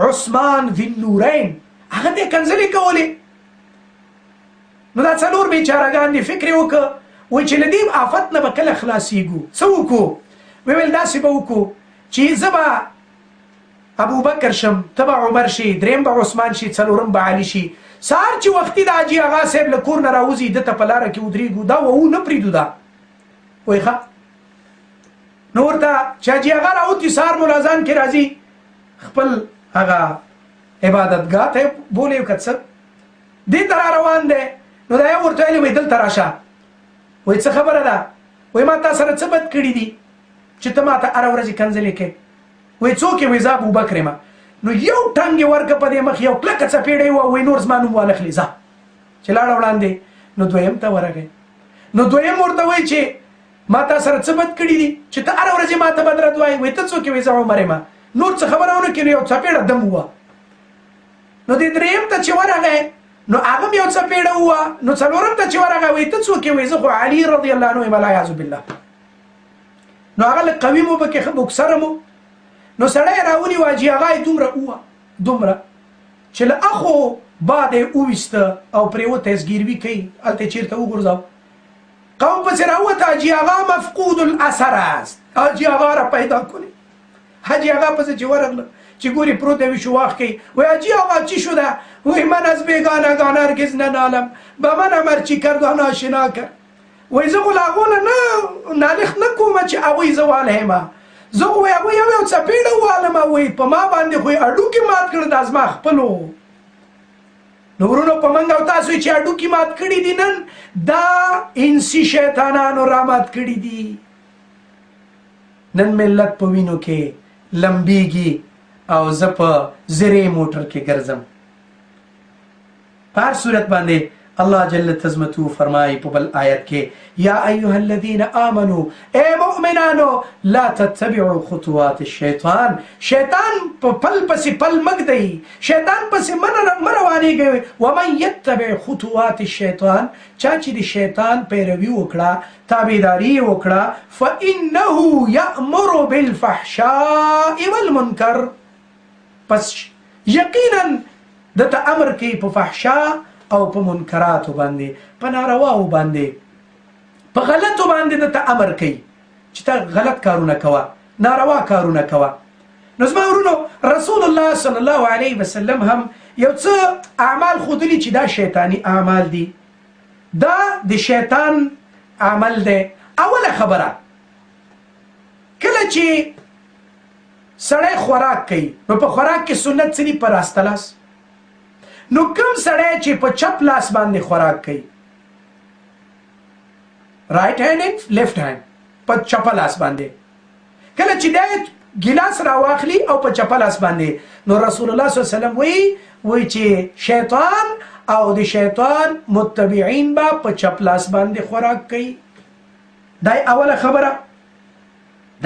عثمان ذی النورین هغه ته یې کنځلې کولې. نو دا څلور بیچارهګان دي فکر یې وکړه وایي چې له دې آفت نه به کله خلاصېږو، څه وکړو؟ ویل داسې به وکړو چې زه به ابو بکر شم، ته به عمر شي، دریم به عثمان شي، څلورم به علي شي. سهار چې وختي د حاجي آغا صاحب له کور نه راوځي ده ته په لاره کې ودرېږو، دا وو نه پرېږدو دا. وایي ښه. نو ورته چې حاجي آغا راوتي سهار ملازان کې راځي خپل هغه عبادتګاه ته بولې که څه دې ته را روان دی. نو دا یې ورته ویلې وایي دلته راشه. وایي څه خبره ده؟ وایي ما تا سره څه بد کړي دي چې ته ما ته هره ورځ کنځلې کوې؟ وایي څوک یې؟ وایي زه ابو بکر یم. نو یو ټنګ یې ورکړه په دې مخ، یو کلکه څپېړه یې ووایي نور زما نوم وانخلې ځه. چې لاړه وړاندې نو دویم ته ورغی. نو دویم ورته وایي چې ما تا سره څه بد کړي دي چې ته هره ورځ ما ته بد رد وایي؟ وایي ته څوک یې؟ وایي زه عمر یم. نور څه خبره ونه کړي، یو څپېړه دم ووه. نو د دریم ته چې ورغی نو هغه هم یو څپېړه ووه. نو څلورم ته چې ورغی وایي ته څوک یې؟ وایي زه خو علي رضی الله عنه یم والعیاذ بالله. نو هغه لږ قوي مو پکې ښه بوکسره مو. نو سړی راونیو حاجي آغا یې دومره ووه دومره چې له اخو باد یې وویسته او پرېوته یې زګیروي کوي هلته یې چېرته وغورځاو قوم پسې راووته حاجي آغا مفقود الاثر است حاجي آغا را پیدا کنی حاجي آغا پسې چې ورغله چې ګوري پروت دی ویشو واخ کوي وی حاجی آقا چی شده وی من از بیگانگان هرگز ننالم به من امر چی کرد و ناشنا کرد وی زه خو له هغو نه نالښت نه کومه چې هغوی زه والهمه زه خو وی هغوی یو څپېړه والمه وی په ما باندې خو یې هډوکي مات کړه دا زما خپلو نو ورونو په موږ او تاسو چې هډوکي مات کړي دي نن دا انسي شیطانانو را مات کړي دي نن ملت په وینو کې لمبیږي او زه په زرې موټر کې ګرځم په هر صورت باندې الله جل تزمتو فرمایي په بل آیت کې یا ایها الذین آمنوا ای مؤمنانو لا تتبعوا خطوات الشیطان شیطان په پل پسې پل مږدئ شیطان پسې مه روانېږئ ومن یتبع خطوات الشیطان چا چې د شیطان پیروي وکړه تابعداري یې وکړه فانه یأمر بالفحشاء والمنکر پس یقینا دته امر کوي په فحشا او په منکراتو باندې په نارواو باندې په غلطو باندې دته امر کوي چې ته غلط کارونه کوه ناروا کارونه کوه نو زما ورونو رسول الله صلی الله علیه وسلم هم یو څه اعمال ښودلي چې دا شیطاني اعمال دي دا د شیطان عمل دی اوله خبره کله چې سړی خوراک کوي نو په خوراک کې سنت څه دي په راسته لاس نو کوم سړی چې په چپ لاس باندې خوراک کوي رایټ هینډ اینډ لیفټ هینډ په چپ لاس باندې کله چې دا ګیلاس راواخلي او په چپ لاس باندې نو رسول الله صلی الله علیه وسلم وی چې شیطان او د شیطان متبعین با په چپ لاس باندې خوراک کوي دا اوله خبره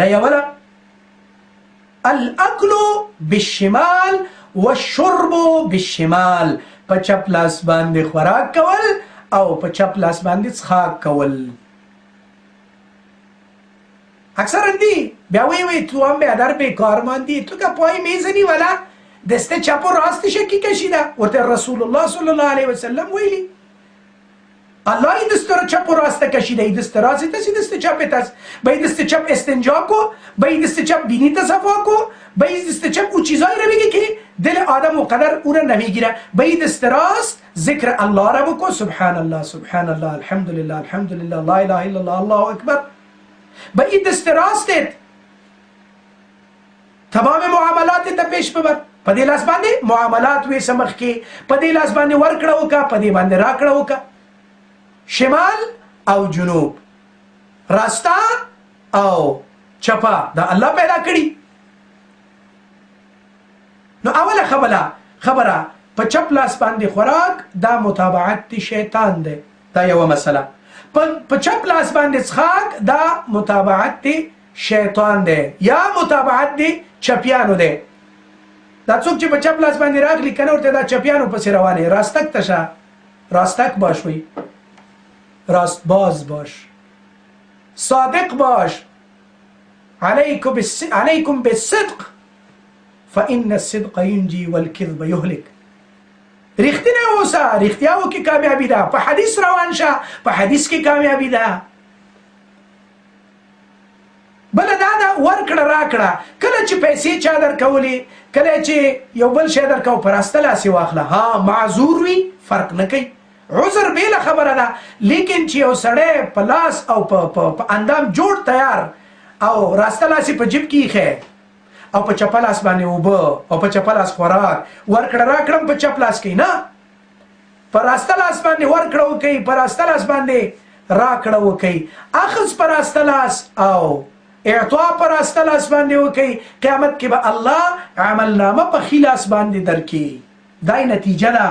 دا اوله الاكل بالشمال والشرب بالشمال په چپ لاس باندې خوراک کول او په چپ لاس باندې څښاک کول اکثر دی بیا وی تو هم به در بیکار ماندی تو که پای میزنی ولا دست چپ و راست شکی کشیده ورته رسول الله صلی الله علیه وسلم ویلی الله ای دست رو چپ و راست کشیده ای دست راست است دست چپ است با دست چپ استنجا کو با دست چپ بینی تصفا کو با دست چپ او چیزایی رو میگه که دل آدم و قدر او رو نمیگیره با دست راست ذکر الله رو بکن سبحان الله سبحان الله الحمدلله الحمدلله لا اله الا الله الله اکبر با دست راستت تمام معاملات ته پیش ببر په دې لاس باندې معاملات وې سمخ کې په دې لاس باندې ورکړه وکا په دې باندې راکړه وکا شمال او جنوب راستا او چپا دا الله پیدا کړی نو اوله خبره په چپ لاس باندې خوراک دا متابعت شیطان دی دا یو مسله په چپ لاس باندې څښاک دا متابعت شیطان دی یا متابعت دی چپیانو دی دا څوک چې په چپ لاس باندې راغلی کنه ورته دا چپیانو پسې روانې راستک تشه راستک باش وی راست باز باش صادق باش علیکم بالصدق فإن الصدق ينجي والكذب يهلك رښتینی اوسه رښتیا وکړه کامیابي ده په حدیث روان شه په حدیث کې کامیابي ده بله دا ده ورکړه راکړه کله چې پیسې چا درکولې کله چې یو بل شی درکو په راسته لاس یې واخله ها معذور وي فرق نه کوي عذر بیله خبره ده لیکن چې یو سړی په لاس او په اندام جوړ تیار او راسته لاس یې په جیب کې ایښی او په چپ لاس باندې اوبه او په چپ لاس خوراک ورکړه راکړم په چپ لاس کې نه په راسته لاس باندې ورکړه وکړئ په راسته لاس باندې راکړه وکړئ اخذ په راسته لاس او اعطا پر راسته لاس باندې وکړئ قیامت کې به الله عمل نامه په ښي لاس باندې درکړي دا نتیجه ده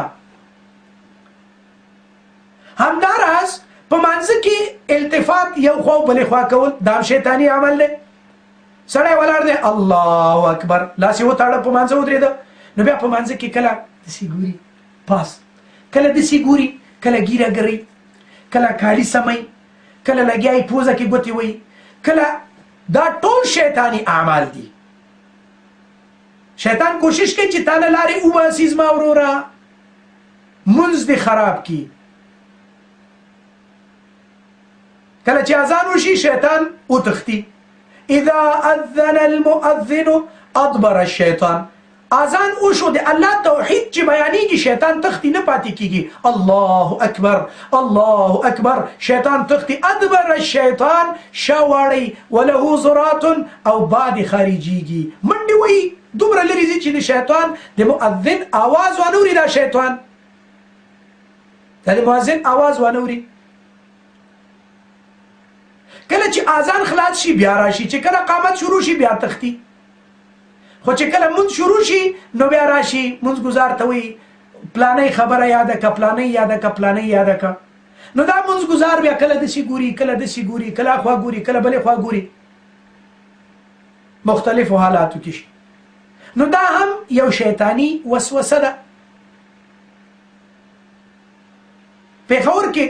همداراز په منځ کې التفات یو خوا بلې خوا کول دا شیطاني عمل دی سړی ولاړ دی الله اکبر لاس یې وتاړه په منځ ودرېده نو بیا په منځ کې کله داسې ګوري پاس کله داسې ګوري کله ګیره ګري کله کالي سموي کله لګیا یې پوزه کې ګوتې وهي کله دا ټول شیطانی اعمال دي شیطان کوشش کوي چې تا له لارې وباسي زما وروره منځ دې خراب کی. کله چې اذان وشي شیطان وتښتي. اذا اذن المؤذن ادبر الشیطان. اذان وشو د الله توحید چې بیانېږي شیطان تښتي نه پاتې کیږي. الله اکبر الله اکبر شیطان تښتي. ادبر الشیطان شاوړی وله زرات او باد خارجيږي منډي وي دومره لري چې د شیطان د مؤذن आवाज ونوري. دا شیطان د مؤذن आवाज ونوري. کله چې اذان خلاص شي بیا راشي، چې کله قامت شروع شي بیا تښتي. خو چې کله منځ شروع شي نو بیا راشي منځ گزار ته وي پلانې خبره یاده که پلانې یاده که پلانې یاده که. نو دا منځ گزار بیا کله دسې ګوري کله دسې ګوري کله خوا ګوري کله بلې خوا ګوري، مختلفو حالاتو کې شي. نو دا هم یو شیطانی وسوسه ده. پېښور کې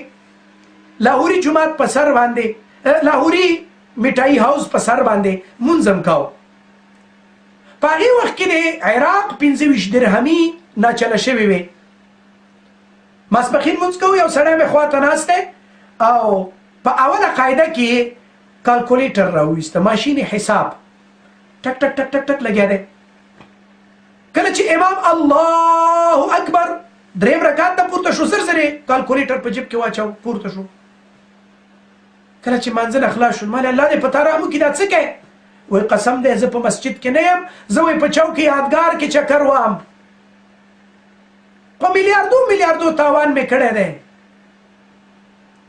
لاهوري جومات په سر باندې لاهوري میټای هاوس په سر باندې منځم کاو. په هغې وخت کې د عراق 25 درهمي ناچله شوې وې. ماسپښین مونځ کوو، یو سړی مې خواته ناست دی او په اوله قاعده کې کالکولیټر راوویسته، ماشین حساب ټک ټک ټک ټک ټک لګیا دی. کله چې امام الله اکبر دریم رکعت ته پورته شو سر سره کالکولیټر په جیب کې واچو پورته شو. کله چې منځل اخلاص شو مال الله دې پتا را مو کې دا څه کوي؟ وای قسم دې زه په مسجد کې نه یم، زه وای په چوک یادګار کې چکر وام. په میلیاردو تاوان مې کړی دی.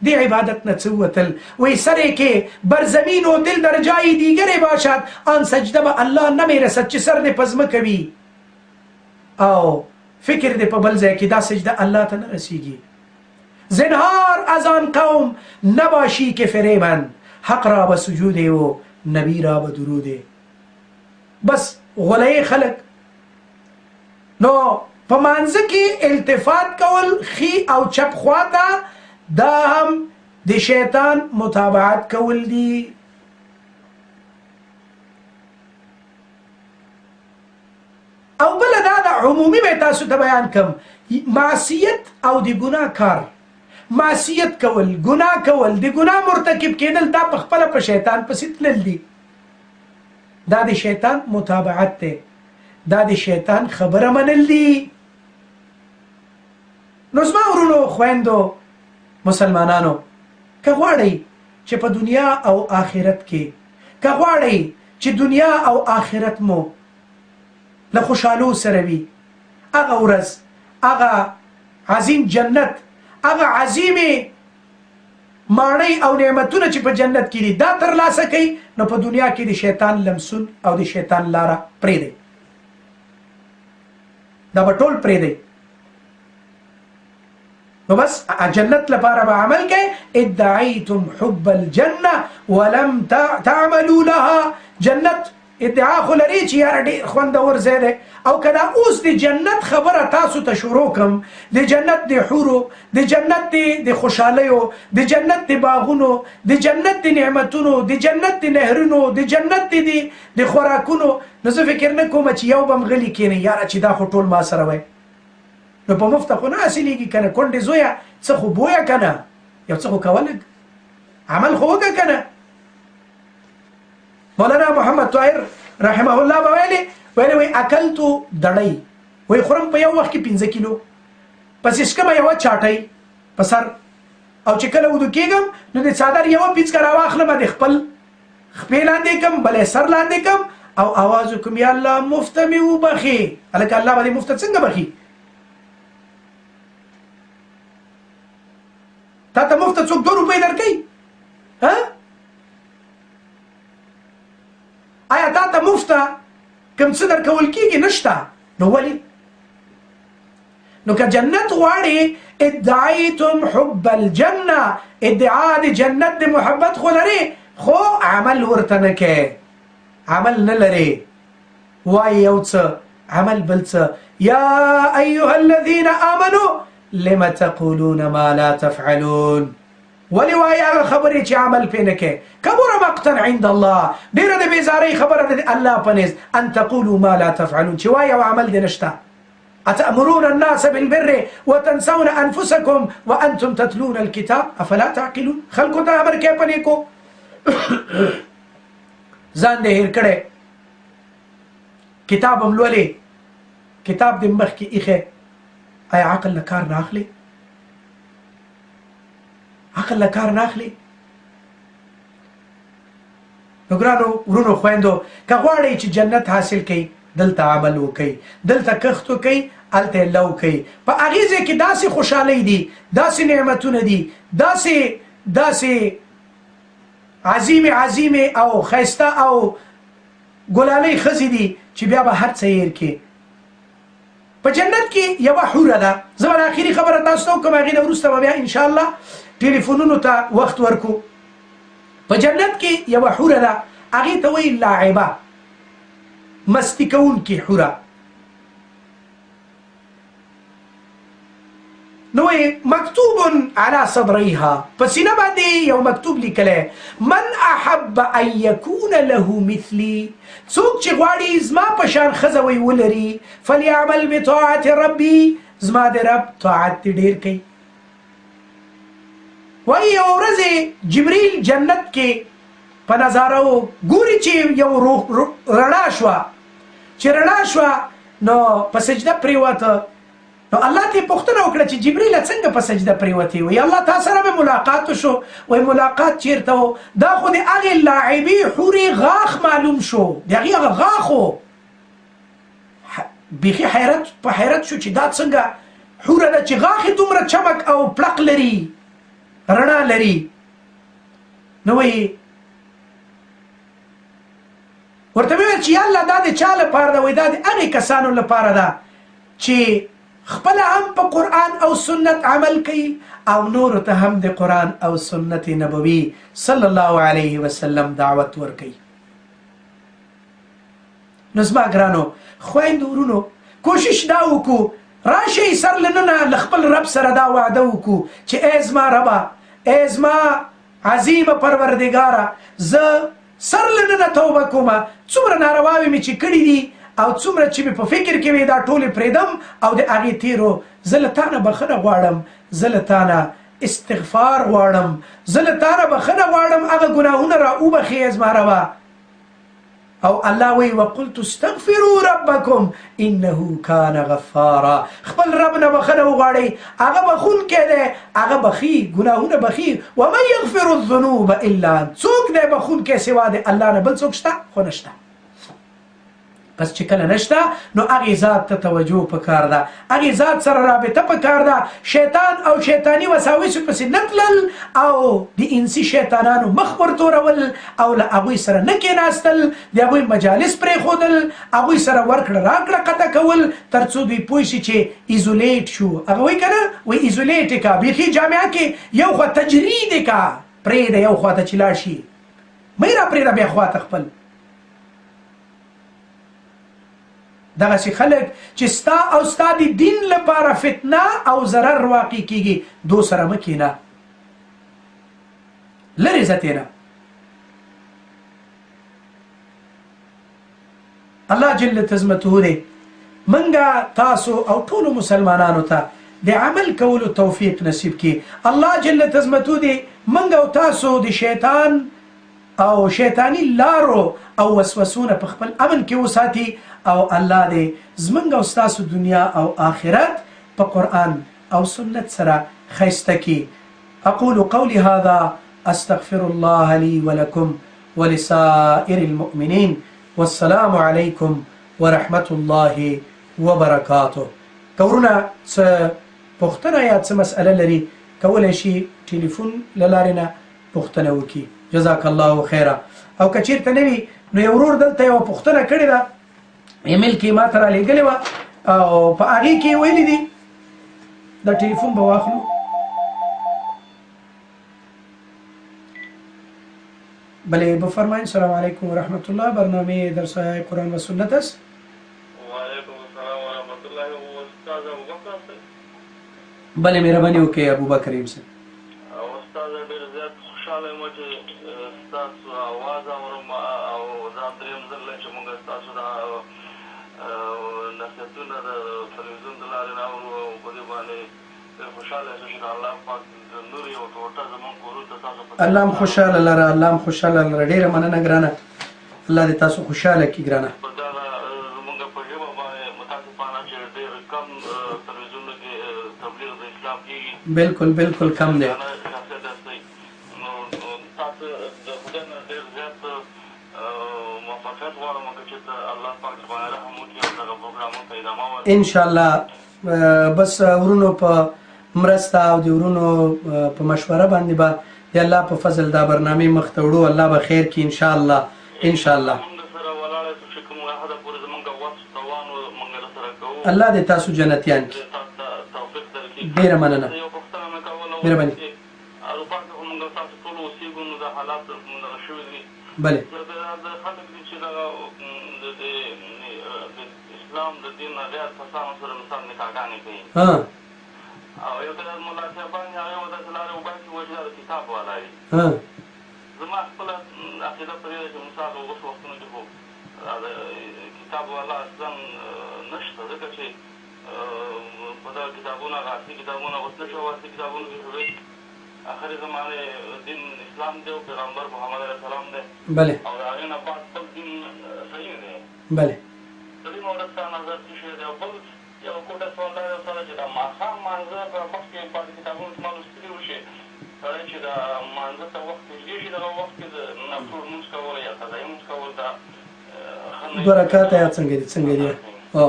دی عبادت نه څه وتل. وای سره کې بر زمین و دل در جایی دیگری باشد آن سجده به الله نمیرسد چې سر دې په ځمکه وي او فکر دې په بل ځای کې دا سجده الله ته نه رسیږي. زنهار از آن قوم نباشی که فریبن، حق را به سجوده و نبی را به دروده. بس غلای خلق. نو په مانځ کې التفات کول خي او چپ خواته دا هم د شیطان متابعت کول دي. او بل دا د عمومي به تاسو ته بیان کم معصیت او د ګناه کار. معصیت کول ګناه کول د ګناه مرتکب کېدل دا په خپله په شیطان پسې تلل دي. دا د شیطان متابعت دی، دا د شیطان خبره منل دي. نو زما ورونو خویندو مسلمانانو که غواړئ چې په دنیا او آخرت کې که غواړئ چې دنیا او آخرت مو له خوشحالو سره وي، هغه ورځ هغه عظیم جنت هغه عظیمې ماڼۍ او نعمتونه چې په جنت کې دي دا ترلاسه کوي، نو په دنیا کې د شیطان لمسون او د شیطان لاره پرېږدئ. دا به ټول پرېږدئ. نو بس جنت لپاره به عمل کوي. ادعیتم حب الجنه ولم تعملوا لها. جنت ادعا خو لري چې یاره ډېر خوندور ځای دی، او که دا اوس د جنت خبره تاسو ته شروع کړم، د جنت د حورو، د جنت د خوشحالیو، د جنت د باغونو، د جنت د نعمتونو، د جنت د نهرونو، د جنت د خوراکونو، نو زه فکر نه کوم چې یو به م غلي کښېني یاره چې دا خو ټول ما سره وی. نو په مفته خو نه حاصلېږي که نه. کونډې زویه څه خو بویه که نه، یو څه خو کوه لږ عمل خو وکړه که نه. مولانا محمد طاهر رحمه الله به ویلې وی اکلتو دړی وی خورم په یو وخت کې 15 کیلو، پس اسکمه یوه چاټۍ په سر، او چې کله وضو کېږم نو د څادر یوه پیڅکه راواخلم د خپل خپې لاندې کړم بلې سر لاندې کړم او اواز وکړم یا الله مفته مې وبخي. هلکه الله به دې مفته څنګه بخي؟ تا ته مفته څوک 2 روپۍ درکوي؟ آیا تا ته مفته کوم څه درکول کېږي؟ نشته. نو ولې؟ نو که جنت غواړې ادعیتم حب الجنه، ادعا د جنت د محبت خو لرې خو عمل ورته نه کوې، عمل نه لرې. وایي یو څه عمل بل څه. یا ایها الذین آمنوا لم تقولون ما لا تفعلون. ولی وایي هغه خبرې چې عمل پې نه کوې. کبر مقتا عند الله، ډېره د بېزارۍ خبره ده د الله په نزد. ان تقولوا ما لا تفعلون، چې وایي او عمل دې نشته. أتأمرون الناس بالبر وتنسون أنفسكم وأنتم تتلون الكتاب أفلا تعقلون. خلقو ته امر کې پنې کو ځان دې هېر کړی کتاب هم لولې کتاب دې مخکې ایښی آیا عقل نه کار نه اخلي عقل نه کار نه اخلي نو ګرانو ورونو خویندو که غواړئ چې جنت حاصل کړئ دلته عمل وکړئ دلته کښت وکړئ هلته یې لو کوي په هغې ځای کې داسې خوشحالۍ دي داسې نعمتونه دي داسې عظیمې او ښایسته او ګلالۍ ښځې دي چې بیا به هر څه هېر کړي په جنت کې یوه حوره ده زه به آخري خبره تاسو ته وکړم هغې نه وروسته به بیا انشاءالله ټلیفونونو ته وخت ورکو په جنت کې یوه حوره ده هغې ته وایي لاعبه مستی کوونکې حوره نو مکتوب على صدرها په سینه باندې یو مکتوب لیکلی من احب ان یکون له مثلي څوک چې غواړي زما په شان ښځه وی ولري فلیعمل بطاعت ربي زما د رب طاعت دې ډېر کوي وایي یوه ورځ جبریل جنت کې په نظاره ګوري چې یو رڼا شوه چې رڼا شوه نو په سجده پرېوته نو الله ته پوښتنه وکړه چې جبريل څنګه په سجده پریوتی وي الله تاسو سره به ملاقات شو وای ملاقات چیرته و دا خو د هغه لاعبي حوري غاخ معلوم شو دغه غاخو بيخي حیرت په حیرت شو چې دا څنګه حوره ده چې غاخ دومره چمک او پړق لري رڼا لري نو وی ورته ویل چې الله دا د چا لپاره ده وای دا د هغې کسانو لپاره ده چې خپل هم په قرآن او سنت عمل کوي او نور ته هم د قرآن او سنت نبوي صلی الله علیه وسلم دعوت ورکوي نو زما ګرانو خویندو ورونو کوشش دا وکړو راشئ سر لننه له خپل رب سره دا وعده وکړو چې ای زما ربه ای زما عظیمه پروردګاره زه سر لننه توبه کومه څومره نارواوې مې چې کړي دي او څومره چې مې په فکر کې وي دا ټولې پرېږدم او د هغې تیرو زه له تا نه بخښنه غواړم زه له تا نه استغفار غواړم زه له تا نه بخښنه غواړم هغه ګناهونه را وبخې زما ربه او الله وی وقلت استغفروا ربکم انه کان غفارا خپل رب نه بخښنه وغواړئ هغه بخښونکی دی هغه بخي ګناهونه بخي ومن یغفر الذنوب الا څوک دی بخښونکی سوا د الله نه بل څوک شته خو نشته پس چې کله نشته نو هغې ذات ته توجه پکار ده هغې ذات سره رابطه پکار ده شیطان او شیطاني وساوسو پسې نه تلل او د انسي شیطانانو مخ ورتورول او له هغوی سره نه کېناستل د هغوی مجالس پرېښودل هغوی سره ورکړه راکړه قطع کول تر څو دوی پوه شي چې ایزولیټ شو هغه وایي که نه وایي ایزولیټ یې که بیخي جامعه کې یو خوا تجرید یې که پرېږده یو خوا ته چې لاړ شي مه یې راپرېږده بیا خوا ته خپل دغسې خلک چې ستا او ستا د دین لپاره فتنه او ضرر واقع کیږي دو سره مه کښېنه لرې ځه تېنه الله جل تزمته دی منګه تاسو او ټولو مسلمانانو ته د عمل کولو توفیق نصیب کړي الله جل تزمته دی منګه او تاسو د شیطان او شیطانی لارو او وسوسونه په خپل امن کې وساتي او الله دې زمونږ او ستاسو دنیا او آخرت په قرآن او سنت سره ښایسته کړي اقول قولي هذا استغفر الله لي ولكم ولسائر المؤمنين والسلام عليكم ورحمة الله وبركاته کورونه څه پوښتنه یا څه مسئله لري کولی شي ټلیفون له لارې نه پوښتنه وکړي جزاک الله خیره او که چیرته نه وي نو یو ورور دلته یوه پوښتنه کړې ده ایمیل کې ما ته رالیږلې وه او په هغې کې یې ویلي دي دا ټلیفون به واخلو بله بفرمایید سلام علیکم ورحمت الله برنامه درس قرآن و سنت است وعلیکم السلام ورحمت الله استاد ابوبکر بله مهرباني وکړئ ابوبکر یم صاحب استاد ډېر زیات خوشحاله یم چې ستاسو اواز اورم او دا درېیم ځل چې موږ ستاسو دا نصیحتونه د تلویزیون د لارې راوړو او په دې باندې ډېر خوشحاله یم چې الله پاک د نور یو ټوټه زموږ کورونو ته تاسو الله هم خوشحاله لره، الله هم خوشحاله لره. ډېره مننه ګرانه، الله دې تاسو خوشحاله کړي ګرانه. په دغه زموږ په ژبه باندې متاسفانه چې ډېر کم تلویزیونونو کې تبلیغ د اسلام کېږي. بالکل بالکل کم دی. ان شاء الله بس ورونو په مرسته او د ورونو په مشوره باندې به د الله په فضل دا برنامه مخ ته وړو. الله به خیر کړي ان شاء الله ان شاء الله. الله دې تاسو جنتیان کړي. ډیره مننه. مهرباني. بله اسلام د دین نه غیر فسانو سره مثال نکاحګانې کوي. او یو ځل مولا صاحبان هغه یو داسې لارې وباسي وجه د کتاب والا وي. زما خپله عقیده پرې ده چې مثال اوس وختونو کې خو کتاب والا اصلا نشته، ځکه چې په دغه کتابونه هغه اصلي کتابونه اوس نشته او اصلي کتابونو کې خو آخري زمانې دین اسلام دی او پیغمبر محمد علیه السلام دی. بله. او د هغې نه بعد بل دین صحیح دی. بله. برکات یا څنګه دي څنګه دي او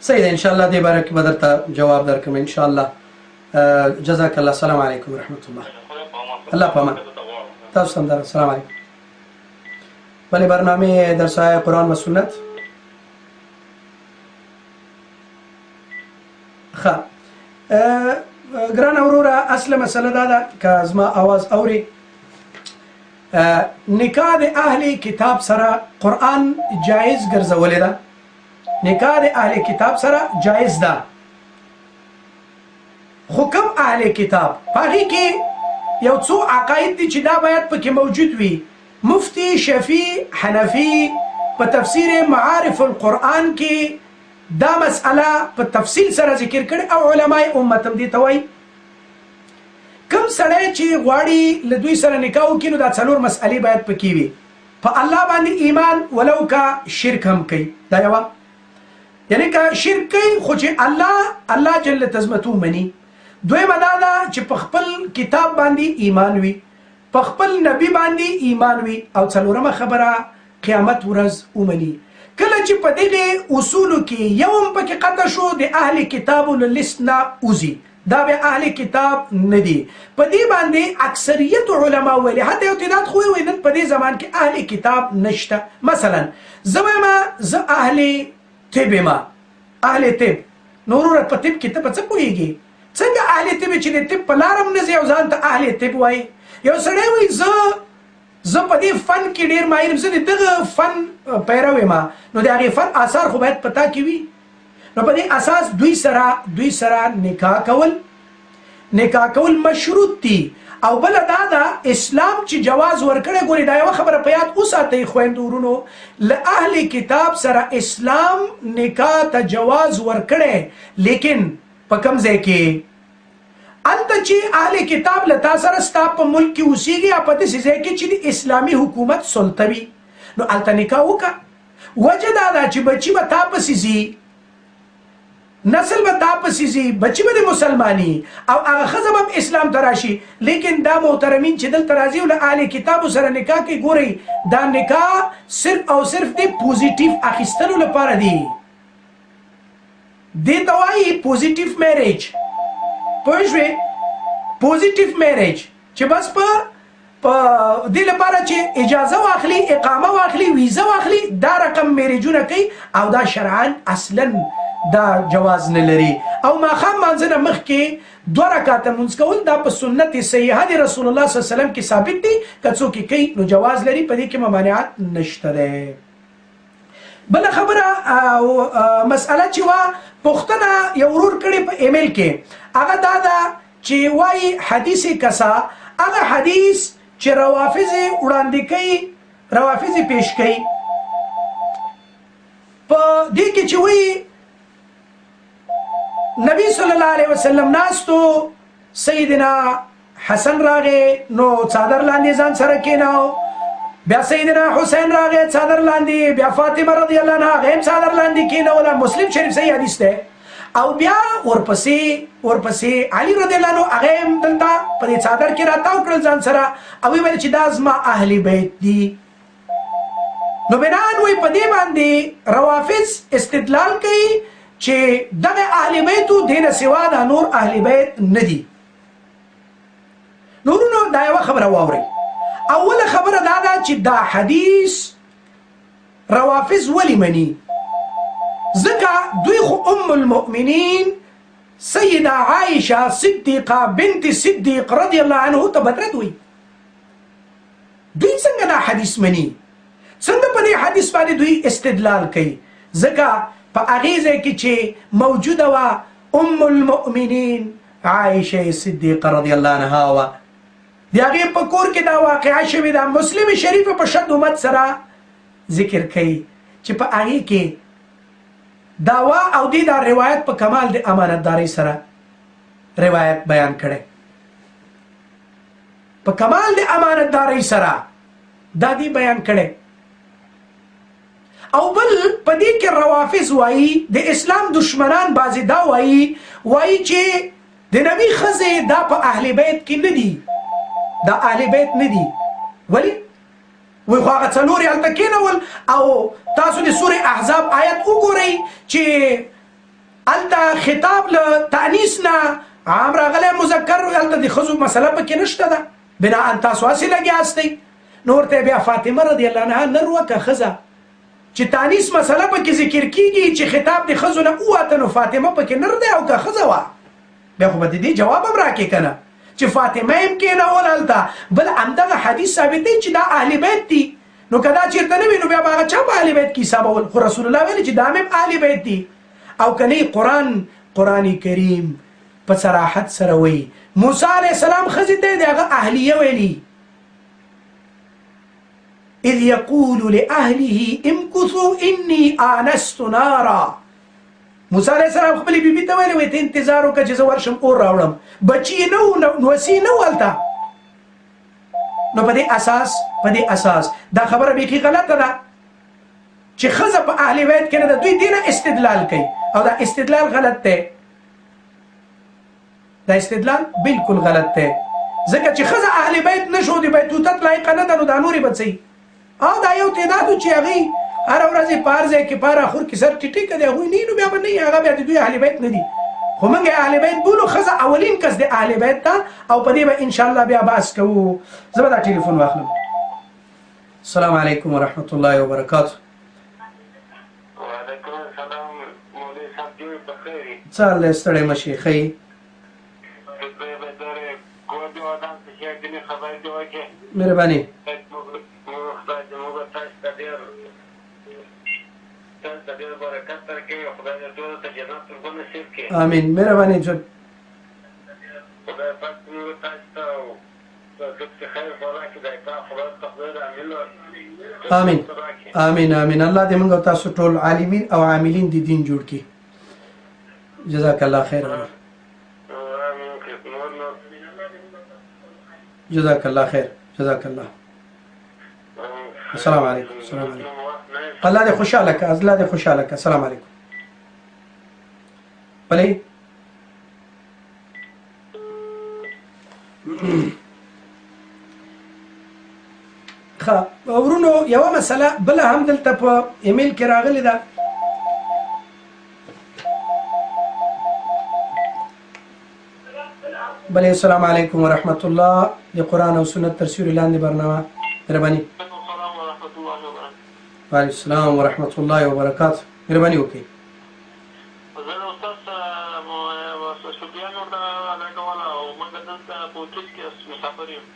صحیح ده ان شاء الله دې باره کې به درته جواب درکړم ان شاء الله. جزاک الله. السلام علیکم ورحمت الله. الله په امان. تاسو هم در السلام علیکم. بله برنامه درس‌های قرآن و سنت. خب ګران اوروره اصل مسله دا ده که زما आवाज اوري. نکاح د اهل کتاب سره قرآن جایز ګرځولې ده. نکاح د اهل کتاب سره جایز ده، خو کوم اهل کتاب په هغې کې یو څو عقاید دي چې دا باید پکې موجود وي. مفتی شفیع حنفي په تفسیر معارف القرآن کې دا مسئله په تفصیل سره ذکر کړي او علماء امت هم دې ته وایي کوم سړی چې غواړي له دوی سره نکاح وکړي نو دا څلور مسئلې باید پکې وي. په الله باندې ایمان ولو که شرک هم کوي، دا یوه یعنی که شرک کوي خو چې الله جل تزمتو مني. دویمه دا ده چې په خپل کتاب باندې ایمان وي، په خپل نبی باندې ایمان وي، او څلورمه خبره قیامت ورځ ومني. کله چې په دغه اصولو کې یو هم پکې قطع شو د اهل کتابو له لیست نه وځي، دا به اهل کتاب نه دي. په دې باندې اکثریت علما ویلي، حتی یو تعداد خو وایي نن په دې زمان کې اهل کتاب نشته. مثلا زه وایم زه اهل طب یم، اهل طب نو وروره په طب کې ته په څه پوهېږي؟ څنګه اهل طب چې د طب په لاره هم نه ځي او ځان ته اهل طب وایي؟ یو سړی وایي زه په دې فن کې ډېر ماهر یم، زه د دغه فن پیرو یم، نو د هغې فن آثار خو باید پتا کې وي. نو په دې اساس دوی سره نکاح کول مشروط دي. او بله دا ده اسلام چې جواز ورکړی، ګورې دا یوه خبره په یاد وساتئ خویندو ورونو، له اهل کتاب سره اسلام نکاح ته جواز ورکړی، لیکن په کوم ځای کې؟ هلته چې اهل کتاب له تا سره ستا په ملک کې اوسېږي یا په داسې ځای کې چې د اسلامي حکومت سلطه وي، نو هلته نکاح وکړه. وجه دا ده چې بچي به تا پسې ځي، نسل به تا پسې ځي، بچي به د مسلماني او هغه ښځه به اسلام ته راشي. لیکن دا محترمین چې دلته راځي او له اهل کتابو سره نکاح کوي، ګورئ دا نکاح صرف او صرف د پوزیټیو اخیستلو لپاره دی. دې ته وایي پوزیټیو میریج. پوه شوې؟ پوزیټیو میریج چې بس په دې لپاره چې اجازه واخلي، اقامه واخلي، ویزه واخلي، دا رقم میریجونه کوي او دا شرعاً اصلاً دا جواز نه لري. او ماښام مانځه نه مخکې 2 رکعاته لمونځ کول دا په سنت صحیحه د رسول الله صلی الله علیه وسلم کې ثابت دي. که څوک یې کوي نو جواز لري، په دې کې ممانعات نشته دی. بله خبره مسئله چې وه پوښتنه یو ورور کړې په ایمیل کې، هغه دا ده چې وایي حدیث کسا، هغه حدیث چې روافض وړاندې کوي، روافض پیش کوي، په دې کې چې وایي نبی صلی الله علیه وسلم ناستو سیدنا حسن راغی نو څادر لاندې ځان سره کېناو بیا سیدنا حسین راغی څادر لاندې بیا فاطمه رضی الله عنها هغه هم څادر لاندې کېنوله مسلم شریف صحیح حدیث دی او بیا ورپسې علي رضی الله عنه هغه هم دلته په دې څادر کې راتاو کړل ځان سره او ویل چې دا زما اهل بیت دي نو بنان وی په دې باندې روافض استدلال کوي چې دغه اهل بیتو دینه سوا د نور اهل بیت نه دي نورونو دا یو خبره واوري اوله خبره دا ده چې دا حدیث روافض ولی مني ځکه دوی خو ام المؤمنین سیده عائشه صدیقه بنت صدیق رضی الله عنه ته بدرت وي دوی څنګه دا حدیث مني څنګه په دې حدیث باندې دوی استدلال کوي ځکه په هغې ځای کې چې موجوده وه ام المؤمنین عائشه صدیقه رضی الله عنها وه د هغې په کور کې دا واقعه شوې ده مسلم شریف په شدومت سره ذکر کوي چې په هغې کې داوا او دې دا روایت په کمال د امانتدارۍ سره روایت بیان کړی په کمال د امانتدارۍ سره دا دې بیان کړی او بل په دې کې روافض وایي د اسلام دشمنان بعضې دا وایي چې د نبي ښځې دا په اهل بیت کې نه دي دا اهل بیت نه دي ولې وی خو هغه څلور یې هلته کېنول او تاسو د سورې احزاب آیت وګورئ چې هلته خطاب له تانیث نه عام راغلی مذکر هلته د ښځو مسله پکې نشته ده بناء تاسو هسې لګیاستئ نو ورته بیا فاطمه رضی الله عنها نر وکړه ښځه چې تانیث مسله پکې ذکر کېږي چې خطاب د ښځو نه ووته نو فاطمه پکې نر دی او که ښځه وه بیا خو به د دې جواب هم راکړې که نه چې فاطمه هم کېنول هلته بل همدغه حدیث ثابت دی چې دا اهل بیت دي نو که دا چېرته نه وي نو بیا به هغه چا په اهل بیت کې حسابول خو رسول الله ویلي چې دا هم اهل بیت دي او که نه قرآن کریم په صراحت سره وایي موسی علیه السلام ښځې ته یې د هغه اهلیه ویلي اذ یقول لأهله امکثوا انی آنست نارا موسی علیه السلام خپلې بیبي ته ویلي وایي ته انتظار وکړه چې زه ورشم اور راوړم بچي یې نه وو نوسي نه وو هلته نو په دې اساس دا خبره بیخي غلطه ده چې ښځه په اهل بیت کې نه ده دوی دې نه استدلال کوي او دا استدلال غلط دی دا استدلال بالکل غلط دی ځکه چې ښځه اهل بیت نه شو د بیتوتت لایقه نه ده نو دا نورې به څه او دا یو تعداد چې هغوی هره ورځ یې په هر ځای کې په هر اخور کې سر ټیټې که د هغوی نه نو بیا به نه هغه بیا د دوی اهل بیت نه دي خو موږ اهل بیت بولو ښځه اولین کس د اهل بیت ته او په دې به انشاءالله بیا بحث کوو زه به دا ټلیفون واخلم السلام علیکم ورحمة الله وبرکاته وعلیکم السلام مولوي صاحب جوړ بخیر څه حال دی ستړی مه شي ښه یې مهرباني آمین مهرباني جون آمین آمین آمین الله دې موږ او تاسو ټول عالمین او عاملین دي دین جوړ کړي جزاک الله خیر جزاك الله خير جزاك الله السلام عليكم السلام عليكم الله دې خوشاله که الله دې خوشاله که السلام علیکم بلې ښه ورونو یوه مسله بله هم دلته په ایمیل کې راغلې ده بله السلام علیکم ورحمة الله د قرآن او سنت تر سیوري لاندې برنامه مهرباني وعلیکم السلام ورحمة الله وبرکاته مهرباني وکړئ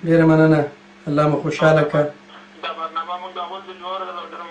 ډېره مننه الله مو خوشحاله که دا برنامه موږ اول ځل واورېده ډېر